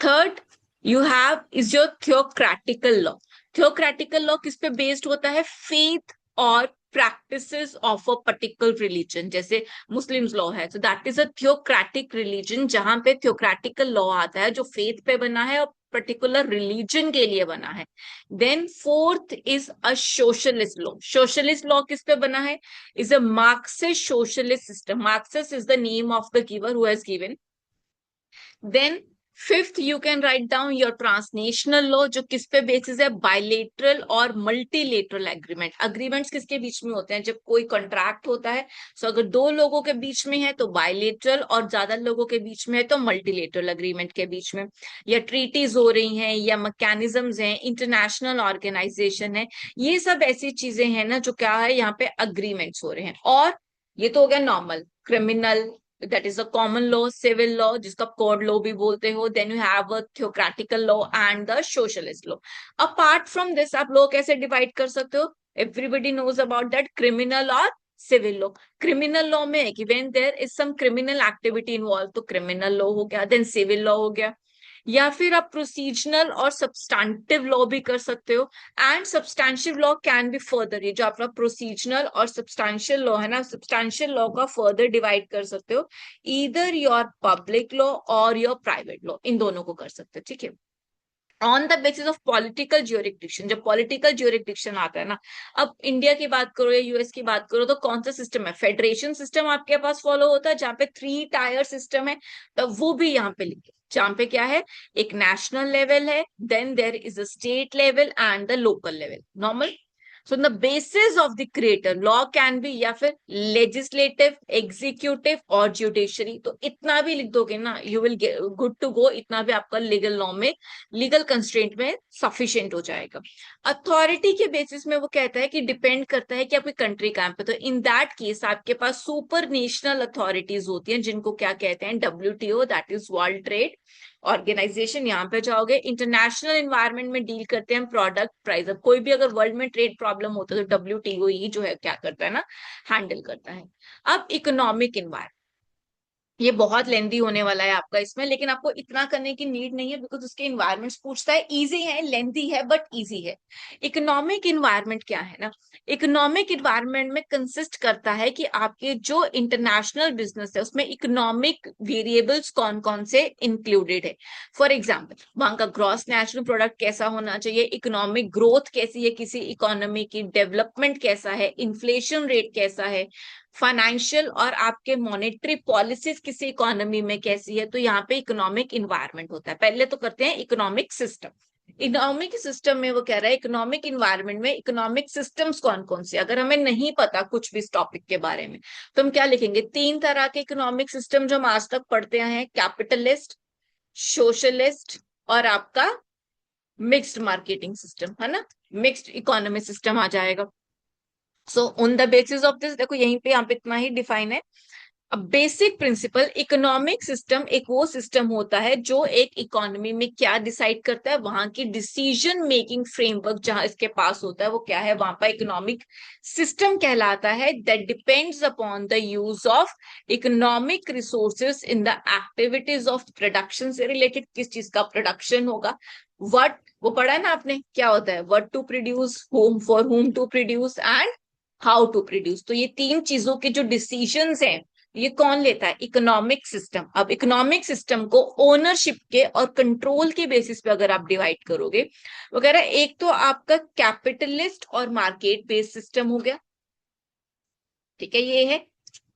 Third you have is your theocratical law. Theocratical law किस पे बेस्ड होता है? फेथ और practices of a particular religion. जैसे मुस्लिम्स लॉ है, तो that is a theocratic religion, जहां पे थियोक्रेटिकल लॉ आता है जो फेथ पे बना है और पर्टिकुलर रिलीजन के लिए बना है। Then fourth is a socialist law. Socialist law किस पे बना है? Is a Marxist socialist system. Marxist is the name of the giver who has given. Then fifth you can write down your transnational law, जो किस पे बेसिस है? बायलेटरल और मल्टीलेटरल एग्रीमेंट। अग्रीमेंट्स किसके बीच में होते हैं? जब कोई कॉन्ट्रैक्ट होता है, सो अगर दो लोगों के बीच में है तो बायलेटरल, और ज्यादा लोगों के बीच में है तो मल्टीलेटरल एग्रीमेंट के बीच में। या ट्रीटीज हो रही हैं या मैकेनिज्म्स हैं, इंटरनेशनल ऑर्गेनाइजेशन है, ये सब ऐसी चीजें हैं ना जो क्या है, यहाँ पे अग्रीमेंट्स हो रहे हैं। और ये तो हो गया normal. Criminal, that is a common law, civil law जिसका code law भी बोलते हो, then you have a theocratical law and the socialist law. apart from this आप लोग कैसे divide कर सकते हो? everybody knows about that criminal और सिविल लॉ। क्रिमिनल लॉ में है कि when there is some criminal activity involved, तो क्रिमिनल लॉ हो गया, देन सिविल लॉ हो गया। या फिर आप प्रोसीजनल और सब्सटैंटिव लॉ भी कर सकते हो। And substantial law can be further, ये जो आपका प्रोसीजनल और सब्सटैंशियल लॉ है ना, सब्सटैंशियल लॉ का फर्दर डिवाइड कर सकते हो, ईदर योर पब्लिक लॉ और योर प्राइवेट लॉ, इन दोनों को कर सकते हो। ठीक है, on the basis of political jurisdiction. जब पॉलिटिकल ज्यूरिडिक्शन आता है ना, अब इंडिया की बात करो या यूएस की बात करो, तो कौन सा सिस्टम है? फेडरेशन सिस्टम आपके पास फॉलो होता है, जहां पे 3 टायर सिस्टम है। तो वो भी यहाँ पे लिखे, जहां पे क्या है, एक नेशनल लेवल है, then there is a state level and the local level, normal. So the basis of the creator law can be या फिर लेजिस्लेटिव, एग्जीक्यूटिव और जुडिशरी। तो इतना भी लिख दोगे ना, you will good to go. इतना भी आपका लीगल लॉ में, लीगल कंस्ट्रेंट में सफिशिएंट हो जाएगा। अथॉरिटी के बेसिस में वो कहता है कि डिपेंड करता है कि आपकी कंट्री कहाँ पे। तो इन दैट केस आपके पास सुपर नेशनल अथॉरिटीज होती हैं, जिनको क्या कहते हैं? WTO, that is world trade organisation. यहाँ पे जाओगे, इंटरनेशनल एनवायरनमेंट में डील करते हैं प्रोडक्ट प्राइस। अब कोई भी अगर वर्ल्ड में ट्रेड प्रॉब्लम होता है तो WTO ही जो है क्या करता है ना, हैंडल करता है। अब इकोनॉमिक एनवायरनमेंट, ये बहुत लेंदी होने वाला है आपका इसमें, लेकिन आपको इतना करने की नीड नहीं है, बिकॉज उसके इन्वायरमेंट्स पूछता है, इजी है, लेंदी है बट इजी है। इकोनॉमिक इन्वायरमेंट क्या है ना, इकोनॉमिक इन्वायरमेंट में कंसिस्ट करता है कि आपके जो इंटरनेशनल बिजनेस है उसमें इकोनॉमिक वेरिएबल्स कौन कौन से इंक्लूडेड है। फॉर एग्जाम्पल, वहां का ग्रॉस नेशनल प्रोडक्ट कैसा होना चाहिए, इकोनॉमिक ग्रोथ कैसी है किसी इकोनॉमी की, डेवलपमेंट कैसा है, इन्फ्लेशन रेट कैसा है, फाइनेंशियल और आपके मॉनेटरी पॉलिसीज किसी इकोनॉमी में कैसी है। तो यहाँ पे इकोनॉमिक इन्वायरमेंट होता है। पहले तो करते हैं इकोनॉमिक सिस्टम। इकोनॉमिक सिस्टम में वो कह रहा है इकोनॉमिक इन्वायरमेंट में इकोनॉमिक सिस्टम्स कौन कौन से। अगर हमें नहीं पता कुछ भी इस टॉपिक के बारे में, तो हम क्या लिखेंगे? 3 तरह के इकोनॉमिक सिस्टम जो हम आज तक पढ़ते हैं, कैपिटलिस्ट, सोशलिस्ट और आपका मिक्स्ड मार्केटिंग सिस्टम, है ना, मिक्स्ड इकोनॉमी सिस्टम आ जाएगा। So on the basis of this, देखो यहीं पे यहाँ पे इतना ही डिफाइन है। अब बेसिक प्रिंसिपल, इकोनॉमिक सिस्टम एक वो सिस्टम होता है जो एक इकोनॉमी में क्या डिसाइड करता है, वहां की डिसीजन मेकिंग फ्रेमवर्क जहां इसके पास होता है वो क्या है, वहां पर इकोनॉमिक सिस्टम कहलाता है। That depends upon the use of economic resources in the activities of production से रिलेटेड। किस चीज का प्रोडक्शन होगा, व्हाट, वो पढ़ा है ना आपने, क्या होता है, what to produce, whom, for whom to produce and how to produce. तो ये 3 चीजों के जो डिसीजंस हैं, ये कौन लेता है? Economic system. अब इकोनॉमिक सिस्टम को ओनरशिप के और कंट्रोल के बेसिस पे अगर आप डिवाइड करोगे वगैरह, एक तो आपका कैपिटलिस्ट और मार्केट बेस्ड सिस्टम हो गया, ठीक है, ये है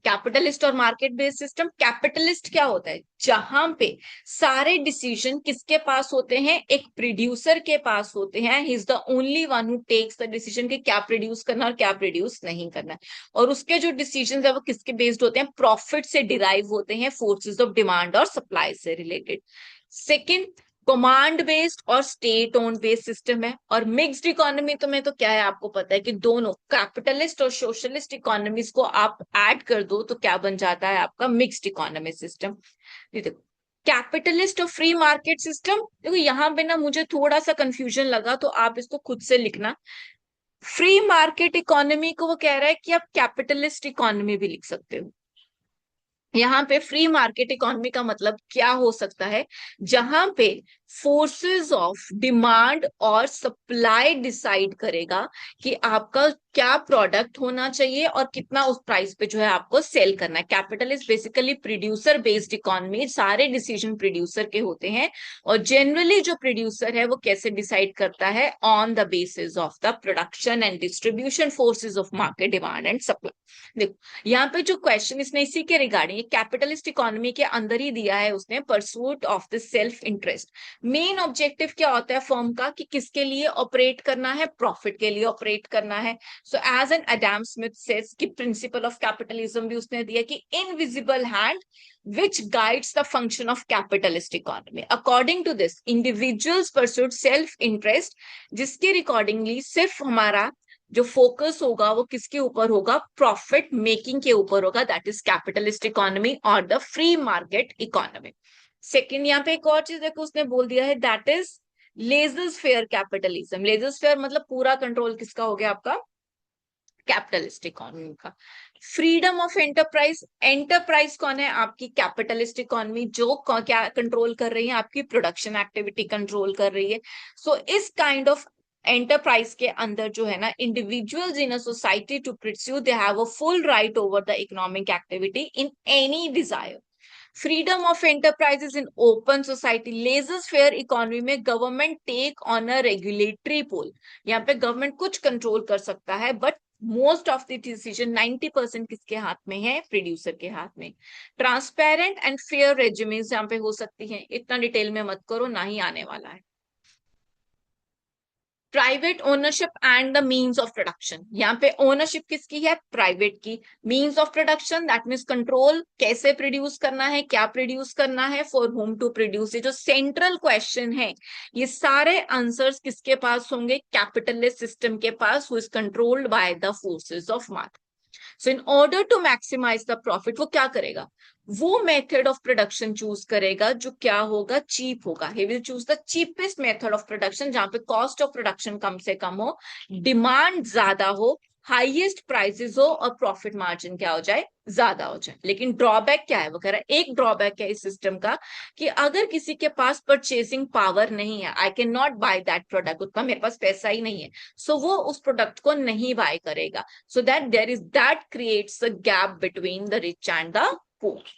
कैपिटलिस्ट और मार्केट बेस्ड सिस्टम। कैपिटलिस्ट क्या होता है? जहां पे सारे डिसीजन किसके पास होते हैं? एक प्रोड्यूसर के पास होते हैं। He is the only one who takes the decision कि क्या प्रोड्यूस करना और क्या प्रोड्यूस नहीं करना है। और उसके जो डिसीजन है वो किसके बेस्ड होते हैं? प्रॉफिट से डिराइव होते हैं, फोर्सेस ऑफ डिमांड और सप्लाई से रिलेटेड। सेकेंड, कमांड बेस्ड और स्टेट ओन बेस्ड सिस्टम है। और मिक्स्ड इकोनॉमी तो में तो क्या है, आपको पता है कि दोनों कैपिटलिस्ट और सोशलिस्ट इकोनॉमीज को आप ऐड कर दो तो क्या बन जाता है आपका मिक्स्ड इकोनॉमी सिस्टम। देखो, कैपिटलिस्ट और फ्री मार्केट सिस्टम, देखो यहाँ पे ना मुझे थोड़ा सा कंफ्यूजन लगा, तो आप इसको खुद से लिखना। फ्री मार्केट इकोनॉमी को वो कह रहा है कि आप कैपिटलिस्ट इकोनॉमी भी लिख सकते हो, यहाँ पे फ्री मार्केट इकोनॉमी का मतलब क्या हो सकता है, जहां पे फोर्सेस ऑफ डिमांड और सप्लाई डिसाइड करेगा कि आपका क्या प्रोडक्ट होना चाहिए और कितना उस प्राइस पे जो है आपको सेल करना है। Capital is basically producer based economy, सारे डिसीजन प्रोड्यूसर के होते हैं, और जनरली जो प्रोड्यूसर है वो कैसे डिसाइड करता है, on the basis of the production and distribution forces of market demand and supply. देखो यहाँ पे जो क्वेश्चन इसने इसी के रिगार्डिंग कैपिटलिस्ट इकोनॉमी के अंदर ही दिया है उसने, pursuit of the self interest. Main objective क्या होता है फर्म का, कि किसके लिए ऑपरेट करना है, प्रॉफिट के लिए ऑपरेट करना है। So as an Adam Smith says कि प्रिंसिपल ऑफ कैपिटलिज्म भी उसने दिया कि invisible hand which guides the function of capitalist economy. According to this, individuals pursued self interest, जिसके रिकॉर्डिंगली सिर्फ हमारा जो फोकस होगा वो किसके ऊपर होगा, प्रॉफिट मेकिंग के ऊपर होगा, दैट इज कैपिटलिस्ट इकोनॉमी और the free market economy. Second यहाँ पे एक और चीज देखो उसने बोल दिया है, that is laissez faire capitalism. Laissez faire मतलब पूरा कंट्रोल किसका हो गया, आपका कैपिटलिस्ट इकोनॉमी का। फ्रीडम ऑफ एंटरप्राइज, एंटरप्राइज कौन है, आपकी कैपिटलिस्ट इकोनॉमी, जो क्या कंट्रोल कर रही है, आपकी प्रोडक्शन एक्टिविटी कंट्रोल कर रही है। सो इस काइंड ऑफ एंटरप्राइज के अंदर जो है ना, individuals in a society to pursue they have a full right over the economic activity in any desire. Freedom of enterprises in open society, laissez fair economy में government take on a regulatory role, यहाँ पे गवर्नमेंट कुछ कंट्रोल कर सकता है, but most of the decision 90% किसके हाथ में है, प्रोड्यूसर के हाथ में। ट्रांसपेरेंट एंड फेयर रेजिमेंस यहाँ पे हो सकती है, इतना डिटेल में मत करो, ना ही आने वाला है। Private ownership and the means of production, यहाँ पे ओनरशिप किसकी है, प्राइवेट की। Means of production that means control, कैसे प्रोड्यूस करना है, क्या प्रोड्यूस करना है, फॉर होम टू प्रोड्यूस। ये जो सेंट्रल क्वेश्चन है, ये सारे आंसर्स किसके पास होंगे, कैपिटलिस्ट सिस्टम के पास, who is controlled by the forces of market. So in order to maximise the profit, वो क्या करेगा, वो मेथड ऑफ प्रोडक्शन चूज करेगा जो क्या होगा, चीप होगा। He will choose the cheapest method of production, जहां पे कॉस्ट ऑफ प्रोडक्शन कम से कम हो, डिमांड ज्यादा हो, हाईएस्ट प्राइसेस हो, और प्रॉफिट मार्जिन क्या हो जाए, ज्यादा हो जाए। लेकिन ड्रॉबैक क्या है, वो कह रहा है एक ड्रॉबैक है इस सिस्टम का, कि अगर किसी के पास परचेसिंग पावर नहीं है, I can not by that product, उतना मेरे पास पैसा ही नहीं है, सो वो उस प्रोडक्ट को नहीं बाय करेगा। So that there is, that creates a gap between the rich and the poor.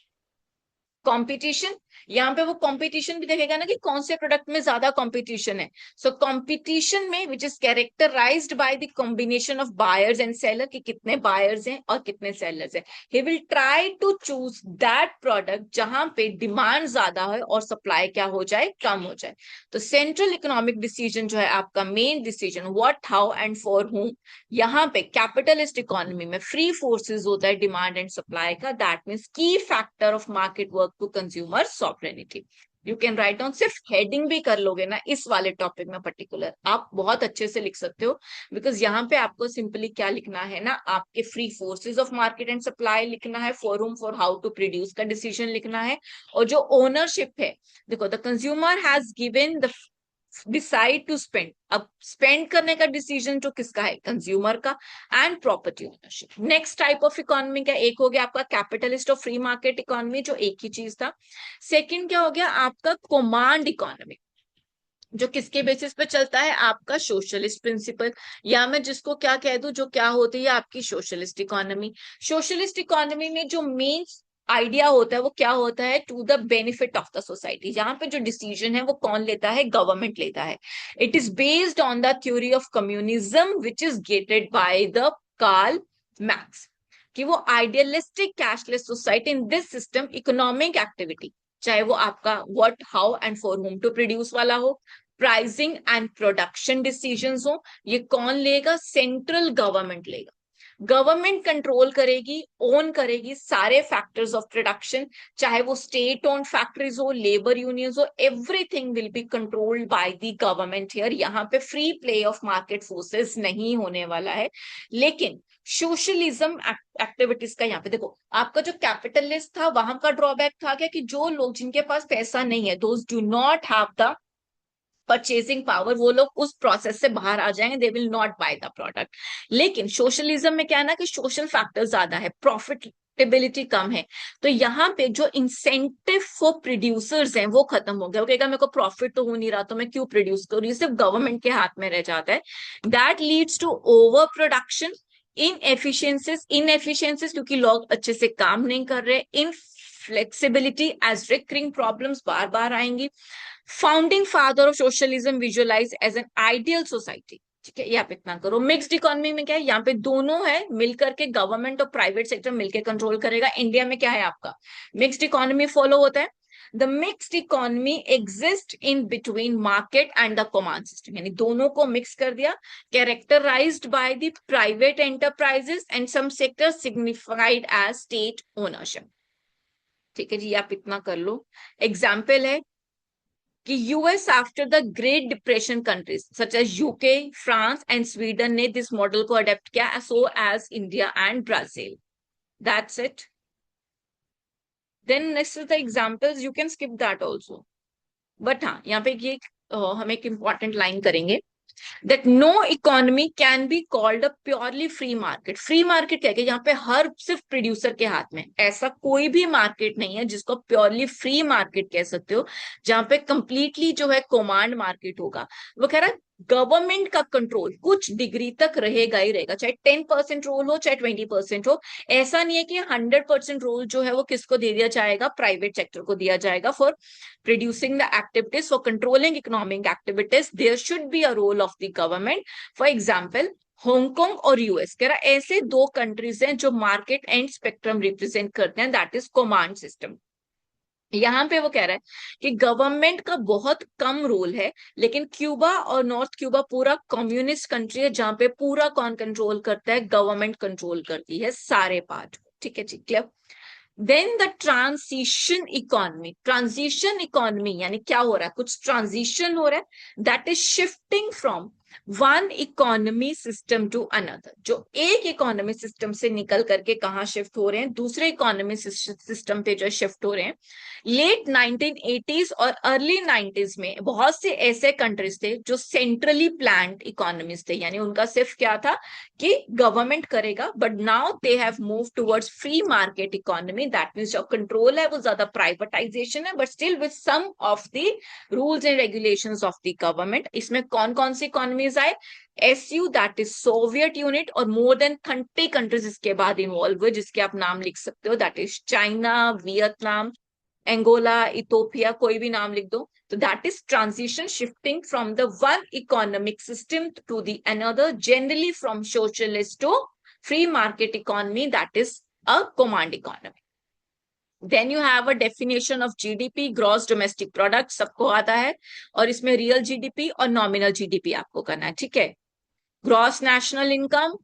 Competition, यहाँ पे वो कंपटीशन भी देखेगा ना कि कौन से प्रोडक्ट में ज्यादा कंपटीशन है। सो कंपटीशन में which is characterised by the combination of buyers and seller, कि कितने बायर्स हैं और कितने सेलर्स हैं। He will try to choose that product जहां पे डिमांड ज्यादा है और सप्लाई क्या हो जाए, कम हो जाए। तो सेंट्रल इकोनॉमिक डिसीजन जो है आपका, main decision what, how and for whom, यहाँ पे कैपिटलिस्ट इकोनॉमी में फ्री फोर्सेस होता है डिमांड एंड सप्लाई का, दैट मीन्स की factor of market work to consumer sovereignty. You can write down, सिर्फ हेडिंग भी कर लोगे ना इस वाले टॉपिक में पर्टिकुलर, आप बहुत अच्छे से लिख सकते हो, बिकॉज यहाँ पे आपको सिंपली क्या लिखना है ना, आपके free forces of market and supply लिखना है, forum for how to produce का डिसीजन लिखना है, और जो ओनरशिप है, देखो the consumer has given the decide to spend, अब स्पेंड करने का डिसीजन जो किसका है, कंज्यूमर का, and property ownership. Next type of economy क्या, एक हो गया आपका कैपिटलिस्ट और फ्री मार्केट इकोनॉमी, जो एक ही चीज था। सेकंड क्या हो गया आपका, कमांड इकोनॉमी, जो किसके बेसिस पे चलता है, आपका सोशलिस्ट प्रिंसिपल, या मैं जिसको क्या कह दूं, जो क्या होती है आपकी सोशलिस्ट इकोनॉमी। सोशलिस्ट इकोनॉमी में जो मेन आइडिया होता है वो क्या होता है, to the benefit of the society, जहां पे जो डिसीजन है वो कौन लेता है, गवर्नमेंट लेता है। It is based on the theory of communism which is gated by the Karl Marx, कि वो idealistic cashless society, in this system economic activity, चाहे वो आपका what, how and for whom to produce वाला हो, प्राइसिंग एंड प्रोडक्शन डिसीजंस हो, ये कौन लेगा, सेंट्रल गवर्नमेंट लेगा। गवर्नमेंट कंट्रोल करेगी, ओन करेगी सारे फैक्टर्स ऑफ प्रोडक्शन, चाहे वो स्टेट ओन फैक्ट्रीज हो, लेबर यूनियंस हो, everything will be controlled by the government here. यहाँ पे free play of market forces नहीं होने वाला है। लेकिन सोशलिज्म एक्टिविटीज का यहाँ पे देखो, आपका जो कैपिटलिस्ट था वहां का ड्रॉबैक था क्या, कि जो लोग जिनके पास पैसा नहीं है, those do not have the purchasing power, वो लोग उस प्रोसेस से बाहर आ जाएंगे, they will not by the product. लेकिन सोशलिज्म में क्या है ना, कि सोशल फैक्टर ज्यादा है, प्रॉफिट प्रेडिक्टेबिलिटी कम है, तो यहाँ पे जो इंसेंटिव फॉर प्रोड्यूसर्स हैं वो खत्म हो गया। वो कहेगा मेरे को प्रॉफिट तो हो नहीं रहा, तो मैं क्यों प्रोड्यूस करूँ, ये सिर्फ गवर्नमेंट के हाथ में रह जाता है। That leads to over production, inefficiencies क्योंकि लोग अच्छे से काम नहीं कर रहे, inflexibility as recurring problems बार बार आएंगी। Founding father of socialism visualise as an ideal society, ठीक है, ये आप इतना करो। मिक्स्ड इकोनॉमी में क्या है, यहाँ पे दोनों है मिलकर के, गवर्नमेंट और प्राइवेट सेक्टर मिलकर कंट्रोल करेगा। इंडिया में क्या है आपका, मिक्स्ड इकोनॉमी फॉलो होता है। The mixed economy exist in between market and the command system, यानी दोनों को मिक्स कर दिया। Characterised by the private enterprises and some sector signified as state ownership, ठीक है जी, आप इतना कर लो। एग्जाम्पल है कि US after the Great Depression countries such as UK, France and Sweden ने दिस मॉडल को अडेप्ट किया, so as India and Brazil. That's it. Then next is the examples, you can skip that also, but हाँ यहाँ पे ये हम एक इंपॉर्टेंट लाइन करेंगे, that no economy can be called a purely free market। Free market क्या है कि यहाँ पे हर सिर्फ प्रोड्यूसर के हाथ में, ऐसा कोई भी मार्केट नहीं है जिसको प्योरली फ्री मार्केट कह सकते हो, जहां पे कंप्लीटली जो है कमांड मार्केट होगा। वो कह रहा है गवर्नमेंट का कंट्रोल कुछ डिग्री तक रहेगा ही रहेगा, चाहे 10% रोल हो चाहे 20% हो। ऐसा नहीं है कि 100% रोल जो है वो किसको दे दिया जाएगा, प्राइवेट सेक्टर को दिया जाएगा for producing the activities, for controlling economic activities there should be a role of the government। for example Hong Kong और यूएस, कह रहा ऐसे दो कंट्रीज हैं जो मार्केट एंड स्पेक्ट्रम रिप्रेजेंट करते हैं, दैट इज कमांड सिस्टम। यहाँ पे वो कह रहा है कि गवर्नमेंट का बहुत कम रोल है, लेकिन क्यूबा और नॉर्थ क्यूबा पूरा कम्युनिस्ट कंट्री है, जहां पे पूरा कौन कंट्रोल करता है, गवर्नमेंट कंट्रोल करती है सारे पार्ट, ठीक है जी, clear. Then the transition economy यानी क्या हो रहा है, कुछ ट्रांजिशन हो रहा है, that is shifting from one economy system to another. जो एक इकोनॉमी सिस्टम से निकल करके कहाँ शिफ्ट हो रहे हैं, दूसरे इकोनॉमी सिस्टम पे जो शिफ्ट हो रहे हैं। लेट 1980s और अर्ली 90s में बहुत से ऐसे कंट्रीज थे जो सेंट्रली प्लान्ड इकोनॉमीज थे, यानी उनका सिर्फ क्या था कि गवर्नमेंट करेगा, but now they have move towards free market economy. That means जो कंट्रोल है वो ज्यादा प्राइवेटाइजेशन है, but still with some of the rules and regulations of the government. इसमें कौन कौन सी इकोनॉमीज आए, SU that is Soviet unit, और मोर देन 30 कंट्रीज इसके बाद इन्वॉल्व हुए, जिसके आप नाम लिख सकते हो, that is China, Vietnam, Angola, Ethiopia, कोई भी नाम लिख दो। तो that is transition, shifting from the one economic system to the another, generally from socialist to free market economy, that is a command economy. Then you have a definition of GDP, gross domestic product, सबको आता है, और इसमें रियल जीडीपी और नॉमिनल जीडीपी आपको करना है, ठीक है। ग्रॉस नेशनल इनकम,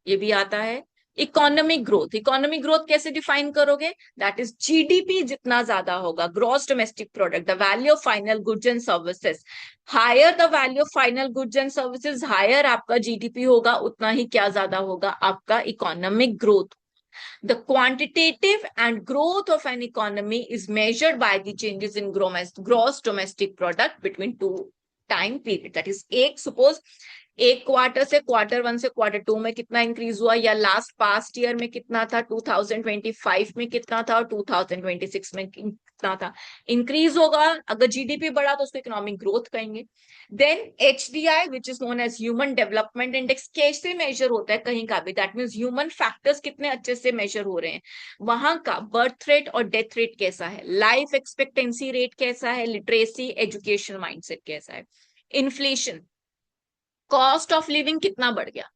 ये भी आता है। इकोनॉमिक ग्रोथ कैसे डिफाइन करोगे, दैट इज जीडीपी जितना ज्यादा होगा, gross domestic product, the value of final goods and services, higher the value of final goods and services, higher आपका जीडीपी होगा, उतना ही क्या ज्यादा होगा आपका economic growth. The quantitative and growth of an economy is measured by the changes in gross domestic product between two time period, that is एक suppose एक क्वार्टर से क्वार्टर वन से क्वार्टर टू में कितना इंक्रीज हुआ, या लास्ट पास्ट ईयर में कितना था, 2025 में कितना था और 2026 में कितना था, इंक्रीज होगा। अगर जीडीपी बढ़ा तो उसको इकोनॉमिक ग्रोथ कहेंगे। Then HDI which is known as human development index, कैसे मेजर होता है कहीं का भी, दैट मीन्स ह्यूमन फैक्टर्स कितने अच्छे से मेजर हो रहे हैं, वहां का बर्थ रेट और डेथ रेट कैसा है, लाइफ एक्सपेक्टेंसी रेट कैसा है, लिटरेसी एजुकेशन माइंडसेट कैसा है। इन्फ्लेशन, कॉस्ट ऑफ लिविंग कितना बढ़ गया।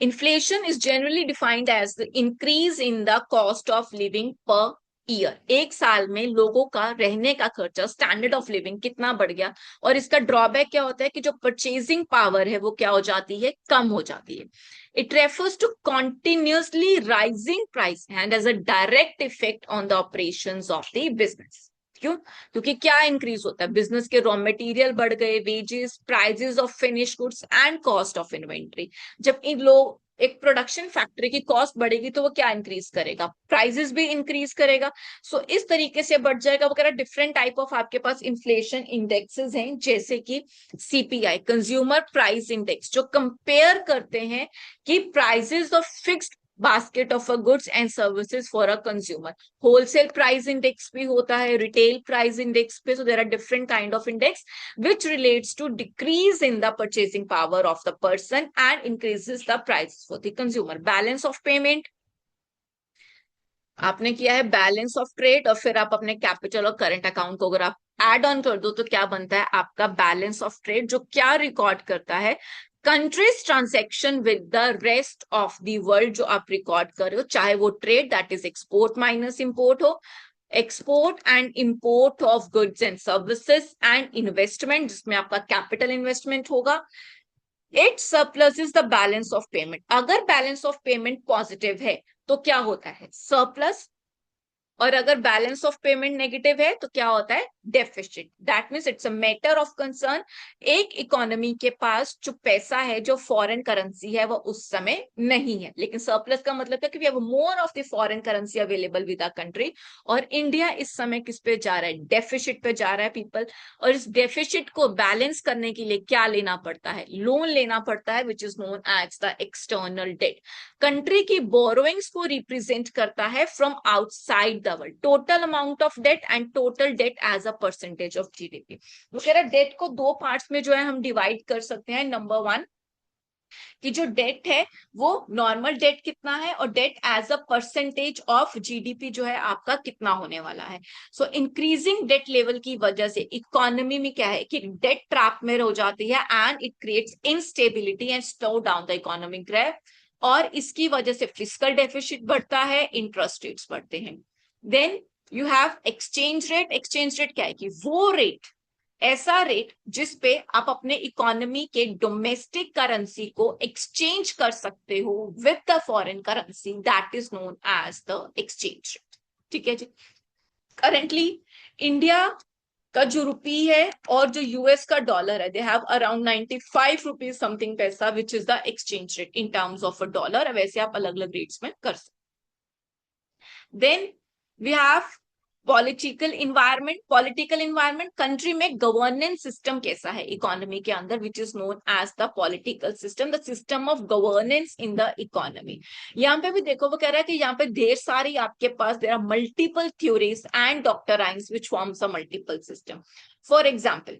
Inflation is generally defined as the increase in the cost of living per year, एक साल में लोगों का रहने का खर्चा, स्टैंडर्ड ऑफ लिविंग कितना बढ़ गया। और इसका ड्रॉबैक क्या होता है कि जो परचेजिंग पावर है वो क्या हो जाती है, कम हो जाती है। It refers to continuously rising price and as a direct effect on the operations of the business. क्यों, क्योंकि क्या इंक्रीज होता है, बिजनेस के रॉ मटेरियल बढ़ गए, wages, prices of finish goods and cost of inventory. जब इन लोग एक प्रोडक्शन फैक्ट्री की कॉस्ट बढ़ेगी तो वो क्या इंक्रीज करेगा, प्राइजेस भी इंक्रीज करेगा। सो इस तरीके से बढ़ जाएगा। वो कह रहा डिफरेंट टाइप ऑफ आपके पास इन्फ्लेशन इंडेक्सेस हैं, जैसे कि सीपीआई, कंज्यूमर प्राइस इंडेक्स, जो कंपेयर करते हैं कि prices of fixed basket of a goods and services for a consumer. Wholesale price index भी होता है, रिटेल प्राइस इंडेक्स पे, so there are different kind of index which relates to decrease in the purchasing power of the person and increases the price for the consumer। balance of payment, आपने किया है बैलेंस ऑफ ट्रेड और फिर आप अपने कैपिटल और करंट अकाउंट को अगर आप एड ऑन कर दो तो क्या बनता है आपका बैलेंस ऑफ ट्रेड, जो क्या रिकॉर्ड करता है countries transaction with the rest of the world. जो आप रिकॉर्ड कर रहे हो, चाहे वो trade that is export minus import हो, export and import of goods and services, and investment जिसमें आपका कैपिटल इन्वेस्टमेंट होगा। It surplus is the balance of payment. अगर बैलेंस ऑफ पेमेंट पॉजिटिव है तो क्या होता है सरप्लस, और अगर बैलेंस ऑफ पेमेंट नेगेटिव है तो क्या होता है deficit. That means it's a matter of concern. एक इकोनॉमी के पास जो पैसा है, जो फॉरेन करेंसी है, वो उस समय नहीं है, लेकिन सरप्लस का मतलब है कि we have more of the foreign currency available with our country. और इंडिया इस समय किस पे जा रहा है, डेफिसिट पे जा रहा है पीपल। और इस डेफिसिट को बैलेंस करने के लिए क्या लेना पड़ता है, लोन लेना पड़ता है, which is known as the external debt. Country की बोरोइंग्स को रिप्रेजेंट करता है from outside the world, total amount of debt and total debt as a percentage of GDP. वो कह रहा है डेट को दो पार्ट्स में जो है हम डिवाइड कर सकते हैं। नंबर वन कि जो डेट है वो नॉर्मल डेट कितना है, और debt as a percentage of GDP जो है आपका कितना होने वाला है। सो इंक्रीजिंग डेट लेवल की वजह से इकोनॉमी में क्या है कि डेट ट्रैप में हो जाती है and it creates instability and slow down the economic growth. और इसकी वजह से फिस्कल डेफिसिट बढ़ता है, इंटरेस्ट रेट्स बढ़ते हैं। Then you have exchange rate. Exchange rate क्या है कि वो रेट, ऐसा रेट जिस पे आप अपने इकोनॉमी के डोमेस्टिक करेंसी को एक्सचेंज कर सकते हो with the foreign currency, that is known as the exchange rate. ठीक है जी। करंटली इंडिया का जो रुपी है और जो यूएस का डॉलर है, they have around 95 rupees something पैसा, which is the exchange rate in terms of a dollar. वैसे आप अलग अलग रेट्स में कर सकते। Then we have political environment. Political environment, country में गवर्नेंस सिस्टम कैसा है इकोनॉमी के अंदर, which is known as the political system, the system of governance in the economy. यहाँ पे भी देखो वो कह रहा है कि यहाँ पे ढेर सारी आपके पास there are multiple theories and doctrines which forms a multiple system. For example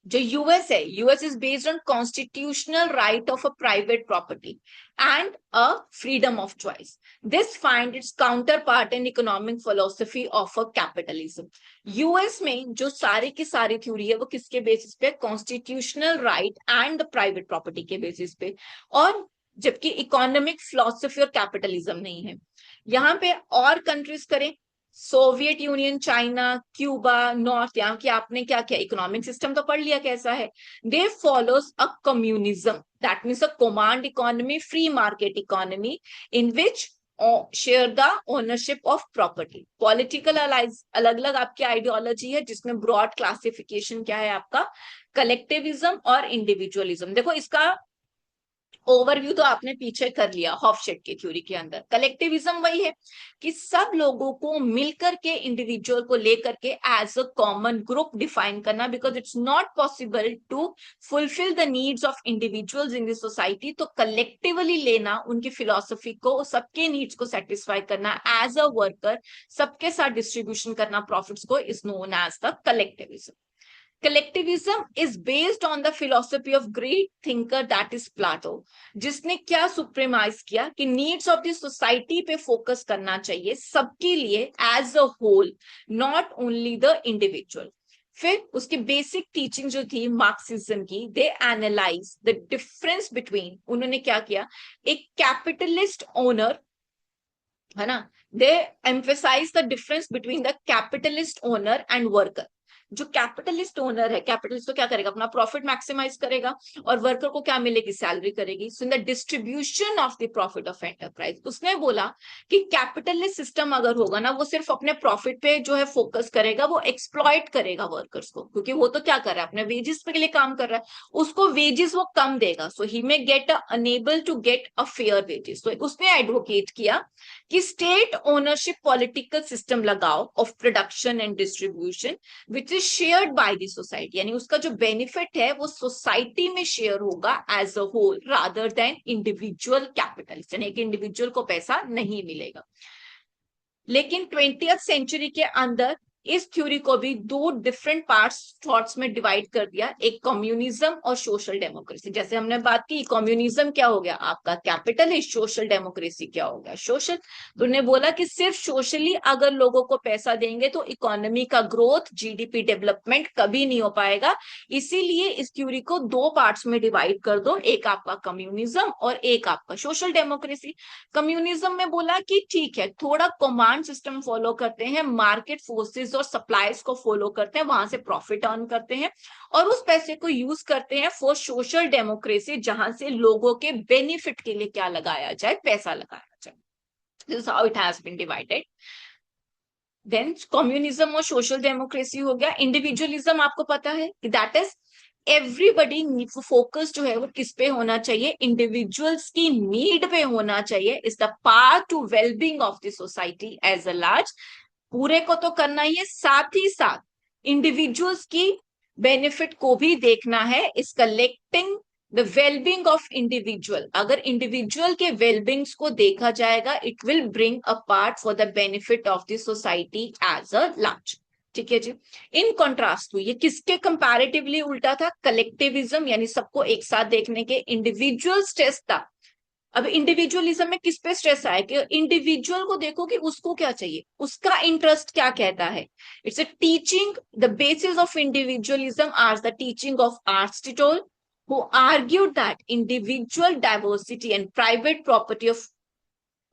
जो यूएस है, US is based on constitutional right of a private property and a freedom of choice. This find its counterpart in economic philosophy of a capitalism. US में जो सारी की सारी थ्योरी है वो किसके बेसिस पे, constitutional right and the private property के बेसिस पे, और जबकि इकोनॉमिक फिलोसफी और कैपिटलिज्म नहीं है। यहाँ पे और कंट्रीज करें, Soviet union, China, Cuba, north, यहाँ की आपने क्या किया, इकोनॉमिक सिस्टम तो पढ़ लिया कैसा है। They follows a communism, that means a command economy, free market economy in which share the ownership of property. Political अलग अलग आपकी आइडियोलॉजी है जिसमें ब्रॉड क्लासिफिकेशन क्या है आपका, कलेक्टिविज्म और इंडिविजुअलिज्म। देखो इसका ओवरव्यू तो आपने पीछे कर लिया हॉफशेट की थ्योरी के अंदर। कलेक्टिविज्म वही है कि सब लोगों को मिलकर के, इंडिविजुअल को लेकर के as a common group define करना, because it's not possible to fulfil the needs of individuals in this society. तो कलेक्टिवली लेना उनकी फिलोसफी को, सबके नीड्स को सेटिस्फाई करना एज अ वर्कर, सबके साथ डिस्ट्रीब्यूशन करना प्रॉफिट्स को, is known as the collectivism. Collectivism is based on the philosophy of great thinker that is Plato, जिसने क्या सुप्रीमाइज किया कि नीड्स ऑफ द सोसाइटी पे फोकस करना चाहिए सबके लिए as a whole, not only the individual. फिर उसकी बेसिक टीचिंग जो थी मार्क्सिज्म की, they analyse the difference between, उन्होंने क्या किया, एक कैपिटलिस्ट ओनर है ना, they emphasise the difference between the capitalist owner and worker. जो कैपिटलिस्ट ओनर है, कैपिटलिस्ट तो क्या करेगा, अपना प्रॉफिट मैक्सिमाइज करेगा, और वर्कर को क्या मिलेगी, सैलरी करेगी। So in the distribution of the profit of enterprise, उसने बोला कि कैपिटलिस्ट सिस्टम अगर होगा ना, वो सिर्फ अपने प्रॉफिट पे जो है फोकस करेगा, वो एक्सप्लॉइट करेगा वर्कर्स को, क्योंकि वो तो क्या कर रहा है, अपने वेजेस के लिए काम कर रहा है, उसको वेजेस वो कम देगा, so he may get enable to get a fair wages. तो उसने एडवोकेट किया कि स्टेट ओनरशिप पॉलिटिकल सिस्टम लगाओ of production and distribution, which is shared by the society, यानी उसका जो बेनिफिट है वो सोसाइटी में शेयर होगा as a whole rather than individual capitalist, यानी एक इंडिविजुअल को पैसा नहीं मिलेगा। लेकिन 20th सेंचुरी के अंदर इस थ्योरी को भी दो डिफरेंट पार्ट्स थॉट्स में डिवाइड कर दिया, एक कम्युनिज्म और सोशल डेमोक्रेसी। जैसे हमने बात की, कम्युनिज्म क्या हो गया आपका कैपिटलिस्ट, सोशल डेमोक्रेसी क्या हो गया सोशल। तो उन्होंने बोला कि सिर्फ सोशली अगर लोगों को पैसा देंगे तो इकोनॉमी का ग्रोथ, जीडीपी डेवलपमेंट कभी नहीं हो पाएगा। इसीलिए इस थ्योरी को दो पार्ट्स में डिवाइड कर दो, एक आपका कम्युनिज्म और एक आपका सोशल डेमोक्रेसी। कम्युनिज्म में बोला कि ठीक है, थोड़ा कमांड सिस्टम फॉलो करते हैं, मार्केट फोर्सेस और सप्लाईज को फॉलो करते हैं, वहां से प्रॉफिट अर्न करते हैं और उस पैसे को यूज करते हैं फॉर सोशल डेमोक्रेसी, जहां से लोगों के बेनिफिट के लिए क्या लगाया जाए, पैसा लगाया जाए। This is how it has been divided. Then communism और सोशल डेमोक्रेसी हो गया। इंडिविजुअलिज्म आपको पता है कि दैट इज एवरीबडी, फोकस जो है वो किस पे होना चाहिए, इंडिविजुअल्स की नीड पे होना चाहिए, is the part to wellbeing of the society as a large. पूरे को तो करना ही है, साथ ही साथ इंडिविजुअल्स की बेनिफिट को भी देखना है, is collecting the wellbeing of individual. अगर इंडिविजुअल के वेलबींग्स को देखा जाएगा, it will bring a part for the benefit of the society as a large. ठीक है जी। इन कॉन्ट्रास्ट टू, ये किसके कंपैरेटिवली उल्टा था, कलेक्टिविज्म, यानी सबको एक साथ देखने के। इंडिविजुअल स्ट्रेस था। अब इंडिविजुअलिज्म में किस पे स्ट्रेस आया कि इंडिविजुअल को देखो कि उसको क्या चाहिए, उसका इंटरेस्ट क्या कहता है। It's a teaching, the basis of individualism are the teaching of Aristotle, who argued that individual diversity and private property of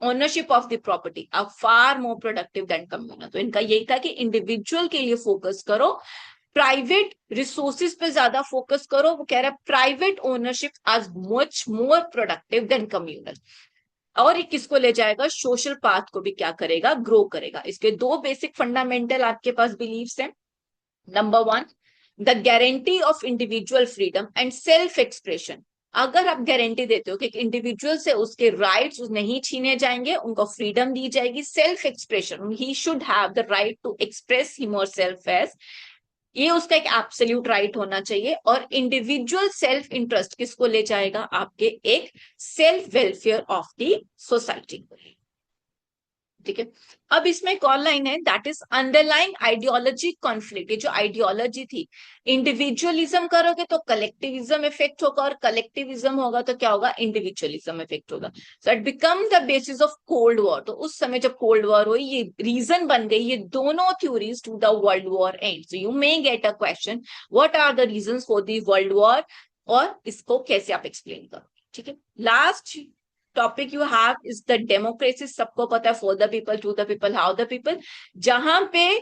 ownership of the property are far more productive than communal। तो इनका यही था कि इंडिविजुअल के लिए फोकस करो, प्राइवेट रिसोर्सेज पे ज्यादा फोकस करो। वो कह रहा है प्राइवेट ओनरशिप आज much more productive than communal. और ये किसको ले जाएगा, सोशल पाथ को भी क्या करेगा, ग्रो करेगा। इसके दो बेसिक फंडामेंटल आपके पास बिलीव्स हैं। Number one, the guarantee of individual freedom and self expression. अगर आप गारंटी देते हो कि एक इंडिविजुअल से उसके राइट्स नहीं छीने जाएंगे, उनको फ्रीडम दी जाएगी, self expression, he should have the right to express him और सेल्फ एज, ये उसका एक एब्सोल्यूट राइट होना चाहिए। और इंडिविजुअल सेल्फ इंटरेस्ट किसको ले जाएगा, आपके एक self welfare of the society. ठीक है। अब इसमें एक और लाइन है, that is underlying ideology conflict. ये जो आइडियोलॉजी थी, इंडिविजुअलिज्म करोगे तो कलेक्टिविज्म इफेक्ट होगा, और कलेक्टिविज्म होगा तो क्या होगा, इंडिविजुअलिज्म इफेक्ट होगा। So it become the basis of cold war. तो उस समय जब कोल्ड वॉर हुई, ये रीजन बन गई ये दोनों theories to the World War end. So you may get a question, what are the reasons for the World War, और इसको कैसे आप एक्सप्लेन करोगे। ठीक है। Last topic you have is the democracy. सबको पता है, for the people, to the people, how the people, जहां पे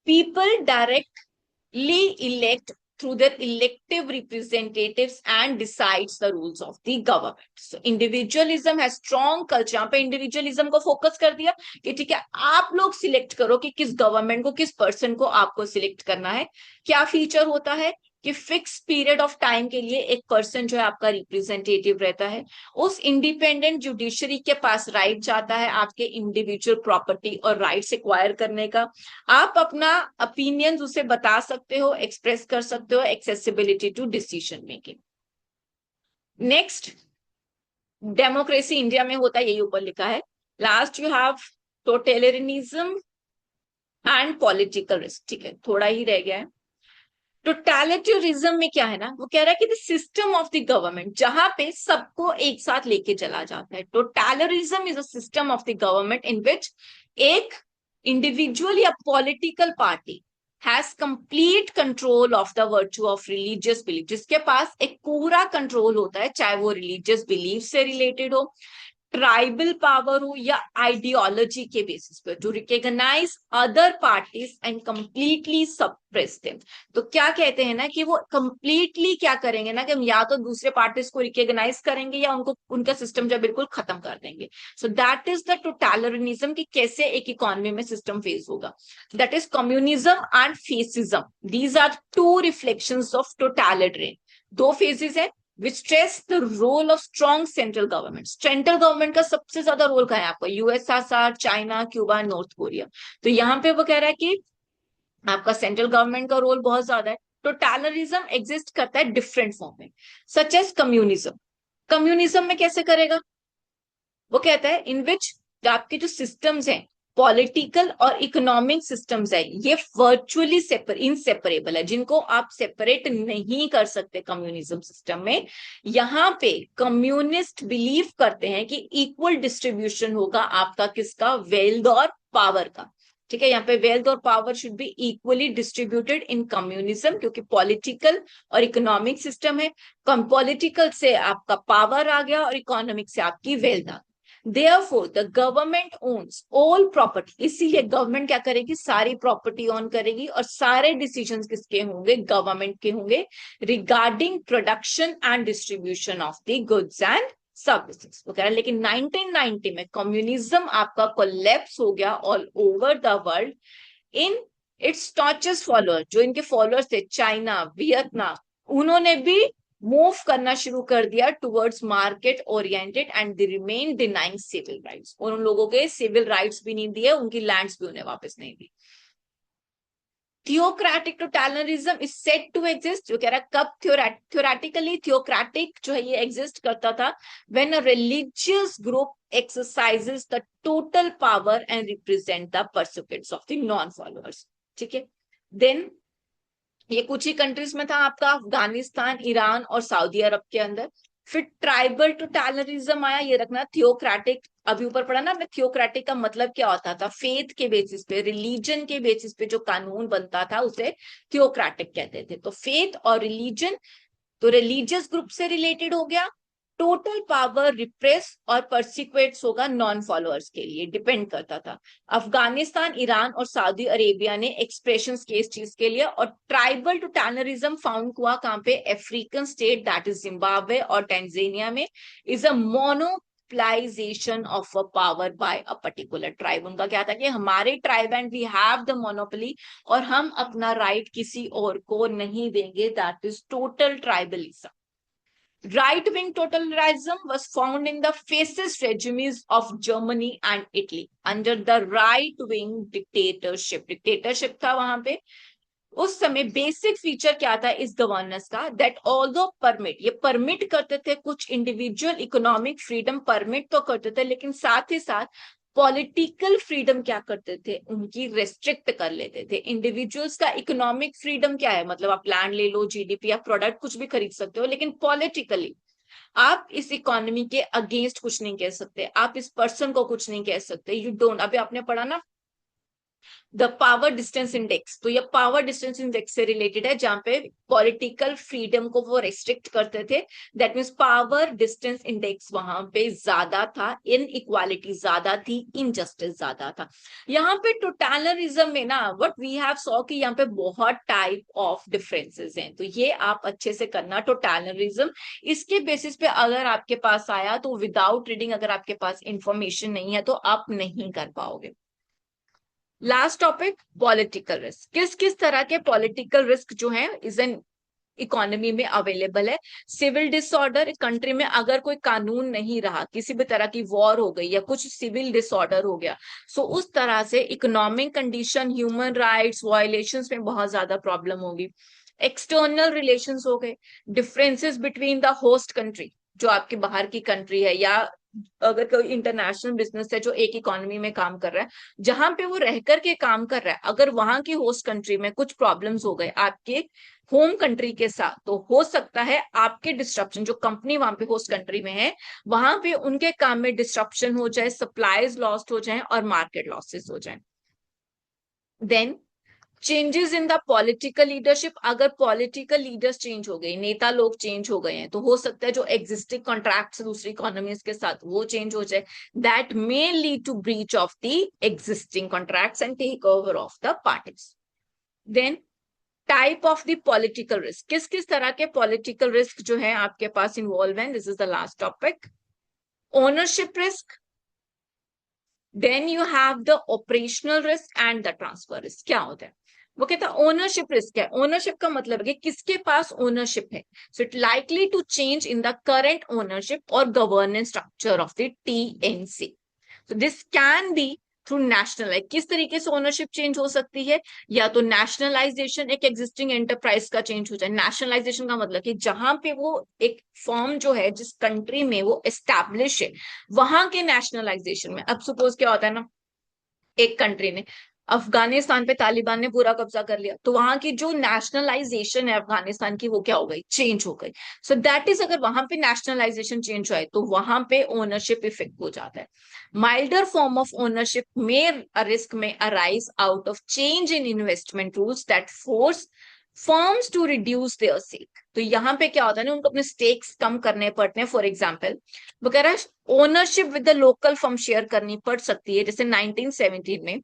people directly elect through their elective representatives and decides the rules of the government. So individualism has strong culture। यहाँ पे इंडिविजुअलिज्म को फोकस कर दिया कि ठीक है, आप लोग सिलेक्ट करो कि किस गवर्नमेंट को, किस पर्सन को आपको सिलेक्ट करना है। क्या फीचर होता है कि फिक्स पीरियड ऑफ टाइम के लिए एक पर्सन जो है आपका रिप्रेजेंटेटिव रहता है। उस इंडिपेंडेंट जुडिशरी के पास राइट जाता है आपके इंडिविजुअल प्रॉपर्टी और राइट्स एक्वायर करने का। आप अपना ओपिनियन उसे बता सकते हो, एक्सप्रेस कर सकते हो, accessibility to decision making. Next, democracy India में होता है, यही ऊपर लिखा है। Last you have totalitarianism and political risk. ठीक है, थोड़ा ही रह गया है। टोटलिटरिज्म में क्या है ना, वो कह रहा है कि the system of the government, जहां पे सबको एक साथ लेके चला जाता है। Totalitarism is a system of the government in which एक इंडिविजुअल या political party has complete control of the virtue of religious belief, जिसके पास एक पूरा कंट्रोल होता है, चाहे वो रिलीजियस बिलीफ से रिलेटेड हो, ट्राइबल पावर हो, या आइडियोलॉजी के बेसिस पे, to recognise other parties and completely suppress them. तो क्या कहते हैं ना कि वो कंप्लीटली क्या करेंगे ना कि हम या तो दूसरे पार्टीज को रिकॉग्नाइज करेंगे या उनको, उनका सिस्टम जो बिल्कुल खत्म कर देंगे। So that is the totalitarianism, कि कैसे एक इकोनॉमी में सिस्टम फेस होगा। That is communism and fascism. These are two reflections of totalitarian. दो फेजेस है which stress the role of strong central government। Central government का सबसे ज्यादा रोल क्या है आपका, USSR, China, Cuba, north Korea. तो यहाँ पे वो कह रहा है कि आपका सेंट्रल गवर्नमेंट का रोल बहुत ज्यादा है। टोटलिटरिज्म एग्जिस्ट करता है डिफरेंट फॉर्म में, सच एज कम्युनिज्म। कम्युनिज्म में कैसे करेगा? वो कहता है इन विच आपके जो सिस्टम्स हैं, पॉलिटिकल और इकोनॉमिक सिस्टम्स है, ये वर्चुअली इनसेपरेबल है, जिनको आप सेपरेट नहीं कर सकते कम्युनिज्म सिस्टम में। यहाँ पे कम्युनिस्ट बिलीव करते हैं कि इक्वल डिस्ट्रीब्यूशन होगा आपका किसका, वेल्थ और पावर का। ठीक है, यहाँ पे वेल्थ और power should be equally distributed in communism, क्योंकि पॉलिटिकल और इकोनॉमिक सिस्टम है। पॉलिटिकल से आपका पावर आ गया और इकोनॉमिक से आपकी वेल्थ आ गई। Therefore, the government owns all property, इसीलिए गवर्नमेंट क्या करेगी, सारी प्रॉपर्टी ओन करेगी और सारे डिसीजंस किसके होंगे, गवर्नमेंट के होंगे, regarding production and distribution of the goods and services वगैरह। लेकिन 1990 में कम्युनिज्म आपका कोलैप्स हो गया all over the world. In its staunchest follower, जो इनके फॉलोअर्स थे, चाइना, वियतनाम, उन्होंने भी मूव करना शुरू कर दिया towards market oriented and they remain denying civil rights. और उन लोगों के सिविल राइट्स भी नहीं दिए, उनकी लैंड्स भी उन्हें वापस नहीं दी। Theocratic totalitarism is said to exist, जो कह रहा है कब थियोरेटिकली थियोक्रेटिक जो है ये एग्जिस्ट करता था, when a religious group exercises the total power and represent the persecutes of the non followers. ठीक है, देन ये कुछ ही कंट्रीज में था आपका, अफगानिस्तान, ईरान और सऊदी अरब के अंदर। फिर ट्राइबल टोटलिटरिज्म आया, ये रखना थियोक्रेटिक, अभी ऊपर पढ़ा ना हमने, थियोक्रेटिक का मतलब क्या होता था, फेथ के बेसिस पे, रिलीजन के बेसिस पे जो कानून बनता था उसे थियोक्रेटिक कहते थे। तो फेथ और रिलीजन, तो रिलीजियस ग्रुप से रिलेटेड हो गया। टोटल पावर रिप्रेस और परसिक्वेट्स होगा नॉन फॉलोअर्स के लिए, डिपेंड करता था। अफगानिस्तान, ईरान और सऊदी अरेबिया ने एक्सप्रेशंस के इस चीज के लिए। और ट्राइबल टोटलिटरिज्म फाउंड हुआ कहां पे, African state that is Zimbabwe और टेंजानिया में, is a monopolisation of a power by a particular tribe. उनका क्या था कि हमारे tribe and we have the monopoly, और हम अपना राइट किसी और को नहीं देंगे, that is total tribalism. Right wing totalitarism was found in the fascist regimes of Germany and Italy under the right wing dictatorship. Dictatorship था वहां पे। उस समय बेसिक फीचर क्या था इस गवर्नेंस का, दैट ऑल्दो परमिट, ये परमिट करते थे कुछ इंडिविजुअल इकोनॉमिक फ्रीडम, परमिट तो करते थे, लेकिन साथ ही साथ पॉलिटिकल फ्रीडम क्या करते थे, उनकी रेस्ट्रिक्ट कर लेते थे। इंडिविजुअल्स का इकोनॉमिक फ्रीडम क्या है, मतलब आप लैंड ले लो, जीडीपी या प्रोडक्ट कुछ भी खरीद सकते हो, लेकिन पॉलिटिकली आप इस इकोनॉमी के अगेंस्ट कुछ नहीं कह सकते, आप इस पर्सन को कुछ नहीं कह सकते, यू डोंट। अभी आपने पढ़ा ना द पावर डिस्टेंस इंडेक्स, तो ये पावर डिस्टेंस इंडेक्स से रिलेटेड है, जहां पे पॉलिटिकल फ्रीडम को वो रेस्ट्रिक्ट करते थे। That means power distance index वहां पे ज्यादा था, इन इक्वालिटी ज्यादा थी, इनजस्टिस ज्यादा था। यहाँ पे टोटलिटरिज्म में ना व्हाट वी हैव सॉ कि यहाँ पे बहुत टाइप ऑफ डिफरेंसेस हैं, तो ये आप अच्छे से करना। टोटलिटरिज्म इसके बेसिस पे अगर आपके पास आया तो विदाउट रीडिंग, अगर आपके पास इंफॉर्मेशन नहीं है तो आप नहीं कर पाओगे। Last topic, political risk. किस किस तरह के पॉलिटिकल रिस्क जो है इज एन इकोनॉमी में अवेलेबल है। सिविल डिसऑर्डर, कंट्री में अगर कोई कानून नहीं रहा, किसी भी तरह की वॉर हो गई या कुछ सिविल डिसऑर्डर हो गया, सो उस तरह से economic condition, human rights violations में बहुत ज्यादा प्रॉब्लम होगी। एक्सटर्नल रिलेशंस हो गए, differences between the host country, जो आपकी बाहर की कंट्री है, या अगर कोई इंटरनेशनल बिजनेस है जो एक इकोनॉमी में काम कर रहा है, जहां पे वो रह करके काम कर रहा है, अगर वहां की होस्ट कंट्री में कुछ प्रॉब्लम्स हो गए आपके होम कंट्री के साथ, तो हो सकता है आपके डिस्ट्रप्शन, जो कंपनी वहां पे होस्ट कंट्री में है वहां पे उनके काम में डिस्ट्रप्शन हो जाए, सप्लाईज लॉस्ट हो जाए और मार्केट लॉसेस हो जाए। Then changes in the political leadership, अगर पॉलिटिकल लीडर्स चेंज हो गए, नेता लोग चेंज हो गए हैं, तो हो सकता है जो एग्जिस्टिंग कॉन्ट्रैक्ट्स दूसरी इकोनॉमीज के साथ वो चेंज हो जाए, that may lead to breach of the existing contracts and take over of the parties. Then type of the political risk, किस किस तरह के पॉलिटिकल रिस्क जो है आपके पास इन्वॉल्व है, this is the last topic. Ownership risk, then you have the operational risk and the transfer risk. क्या होता है, वो कहता है ओनरशिप रिस्क है। ओनरशिप का मतलब है कि किसके पास ओनरशिप है, so it likely to change in the current ownership और governance structure of the TNC. So this can be through nationalise. किस तरीके से ओनरशिप चेंज हो सकती है? या तो नेशनलाइजेशन, एक एग्जिस्टिंग एंटरप्राइज का चेंज हो जाए। नेशनलाइजेशन का मतलब कि जहां पे वो एक फर्म जो है जिस कंट्री में वो एस्टैब्लिश है, वहां के नेशनलाइजेशन में। अब सपोज क्या होता है ना, एक कंट्री ने, अफगानिस्तान पे तालिबान ने पूरा कब्जा कर लिया, तो वहां की जो नेशनलाइजेशन है अफगानिस्तान की, वो क्या हो गई? चेंज हो गई। सो दैट इज, अगर वहां पे नेशनलाइजेशन चेंज हो तो वहां पे ओनरशिप इफेक्ट हो जाता है। माइल्डर फॉर्म ऑफ ओनरशिप में रिस्क में arise out of change in investment rules that force firms to reduce their stake. तो यहाँ पे क्या होता है ना, उनको अपने स्टेक्स कम करने पड़ते हैं। फॉर एग्जाम्पल वगैरह ownership with the local firm share करनी पड़ सकती है। जैसे 1917 में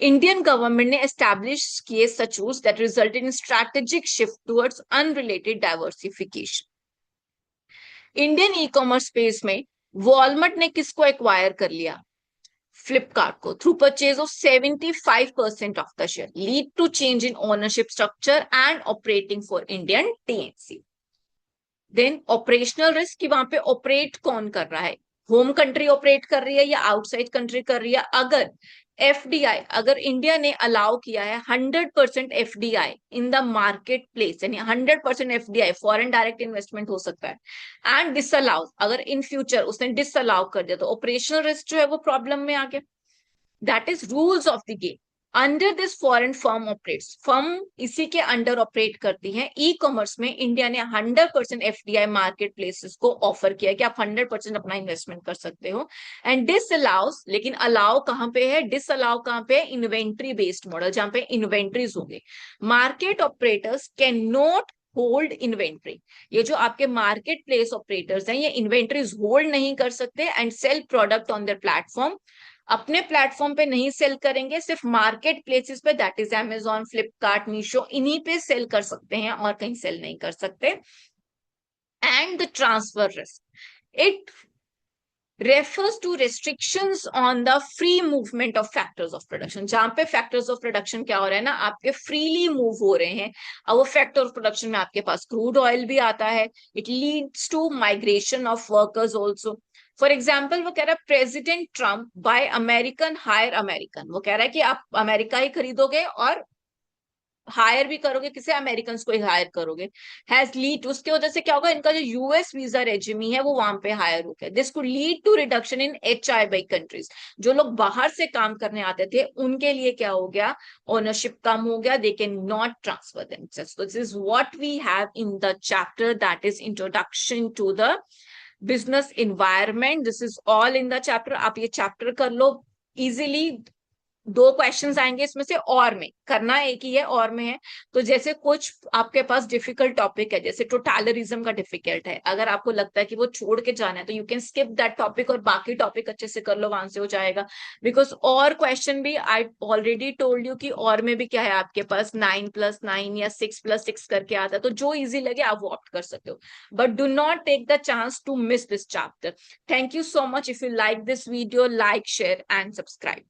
इंडियन गवर्नमेंट ने एस्टैब्लिश किए such rules that resulted in strategic shift towards unrelated diversification. Indian e commerce space में वॉलमार्ट ने किसको एक्वायर कर लिया? फ्लिपकार्ट को, through purchase of 75% of the share, lead to change in ownership structure and operating for Indian TNC. Then operational risk, कि वहां पे ऑपरेट कौन कर रहा है, होम कंट्री ऑपरेट कर रही है या आउटसाइड कंट्री कर रही है। अगर एफडीआई, अगर इंडिया ने अलाउ किया है 100% FDI in the market place, यानी 100% एफडीआई फॉरेन डायरेक्ट इन्वेस्टमेंट हो सकता है, एंड डिसअलाउ, अगर इन फ्यूचर उसने डिसअलाउ कर दिया, तो ऑपरेशनल रिस्क जो है वो प्रॉब्लम में आ गया। That is rules of the game. Under this foreign firm operates, firm इसी के अंडर ऑपरेट करती है। ई कॉमर्स में इंडिया ने 100% एफडीआई मार्केट प्लेसेस को ऑफर किया कि आप 100% अपना इन्वेस्टमेंट कर सकते हो। एंड डिस अलाउस, लेकिन अलाउ कहां पे है? डिस अलाउ कहां पे? इन्वेंट्री बेस्ड मॉडल, जहां पे इन्वेंट्रीज होंगे। Market operators can not hold inventory. ये जो आपके मार्केट प्लेस ऑपरेटर्स हैं, ये इन्वेंट्रीज होल्ड नहीं कर सकते and sell product on their platform. अपने प्लेटफॉर्म पे नहीं सेल करेंगे, सिर्फ मार्केट प्लेसेस पे, that is Amazon, Flipkart, Meesho, इन्हीं पे सेल कर सकते हैं और कहीं सेल नहीं कर सकते। And the transfer risk, it refers to restrictions on the free movement of factors of production। जहां पे factors of production क्या हो रहा है ना, आपके freely move हो रहे हैं। अब वो factor of production में आपके पास क्रूड ऑयल भी आता है। it leads to migration of workers also। For example वो कह रहा है president Trump buy American hire American, वो कह रहा है कि आप अमेरिका ही खरीदोगे और हायर भी करोगे, किसे? अमेरिकन को ही हायर करोगे। हैज लीड, उसकी वजह से क्या होगा, इनका जो यूएस वीजा रेजिमी है वो वहां पे हायर हो गया। This could lead to reduction in HI by countries. जो लोग बाहर से काम करने आते थे उनके लिए क्या हो गया? ओनरशिप कम हो गया, they can not transfer themselves. This is what we have in the chapter, that is introduction to the business environment. This is all in the chapter. आप ये चैप्टर कर लो इजिली। दो क्वेश्चंस आएंगे इसमें से, और में करना एक ही है, और में है। तो जैसे कुछ आपके पास डिफिकल्ट टॉपिक है, जैसे टोटलिज्म का डिफिकल्ट है, अगर आपको लगता है कि वो छोड़ के जाना है तो you can skip that topic और बाकी टॉपिक अच्छे से कर लो, वहां से हो जाएगा। बिकॉज और क्वेश्चन भी आई ऑलरेडी टोल्ड यू कि और में भी क्या है आपके पास 9+9 या 6+6 करके आता है, तो जो इजी लगे आप वो ऑप्ट कर सकते हो। But do not take the chance to miss this chapter. Thank you so much. If you like this video, like, share and subscribe.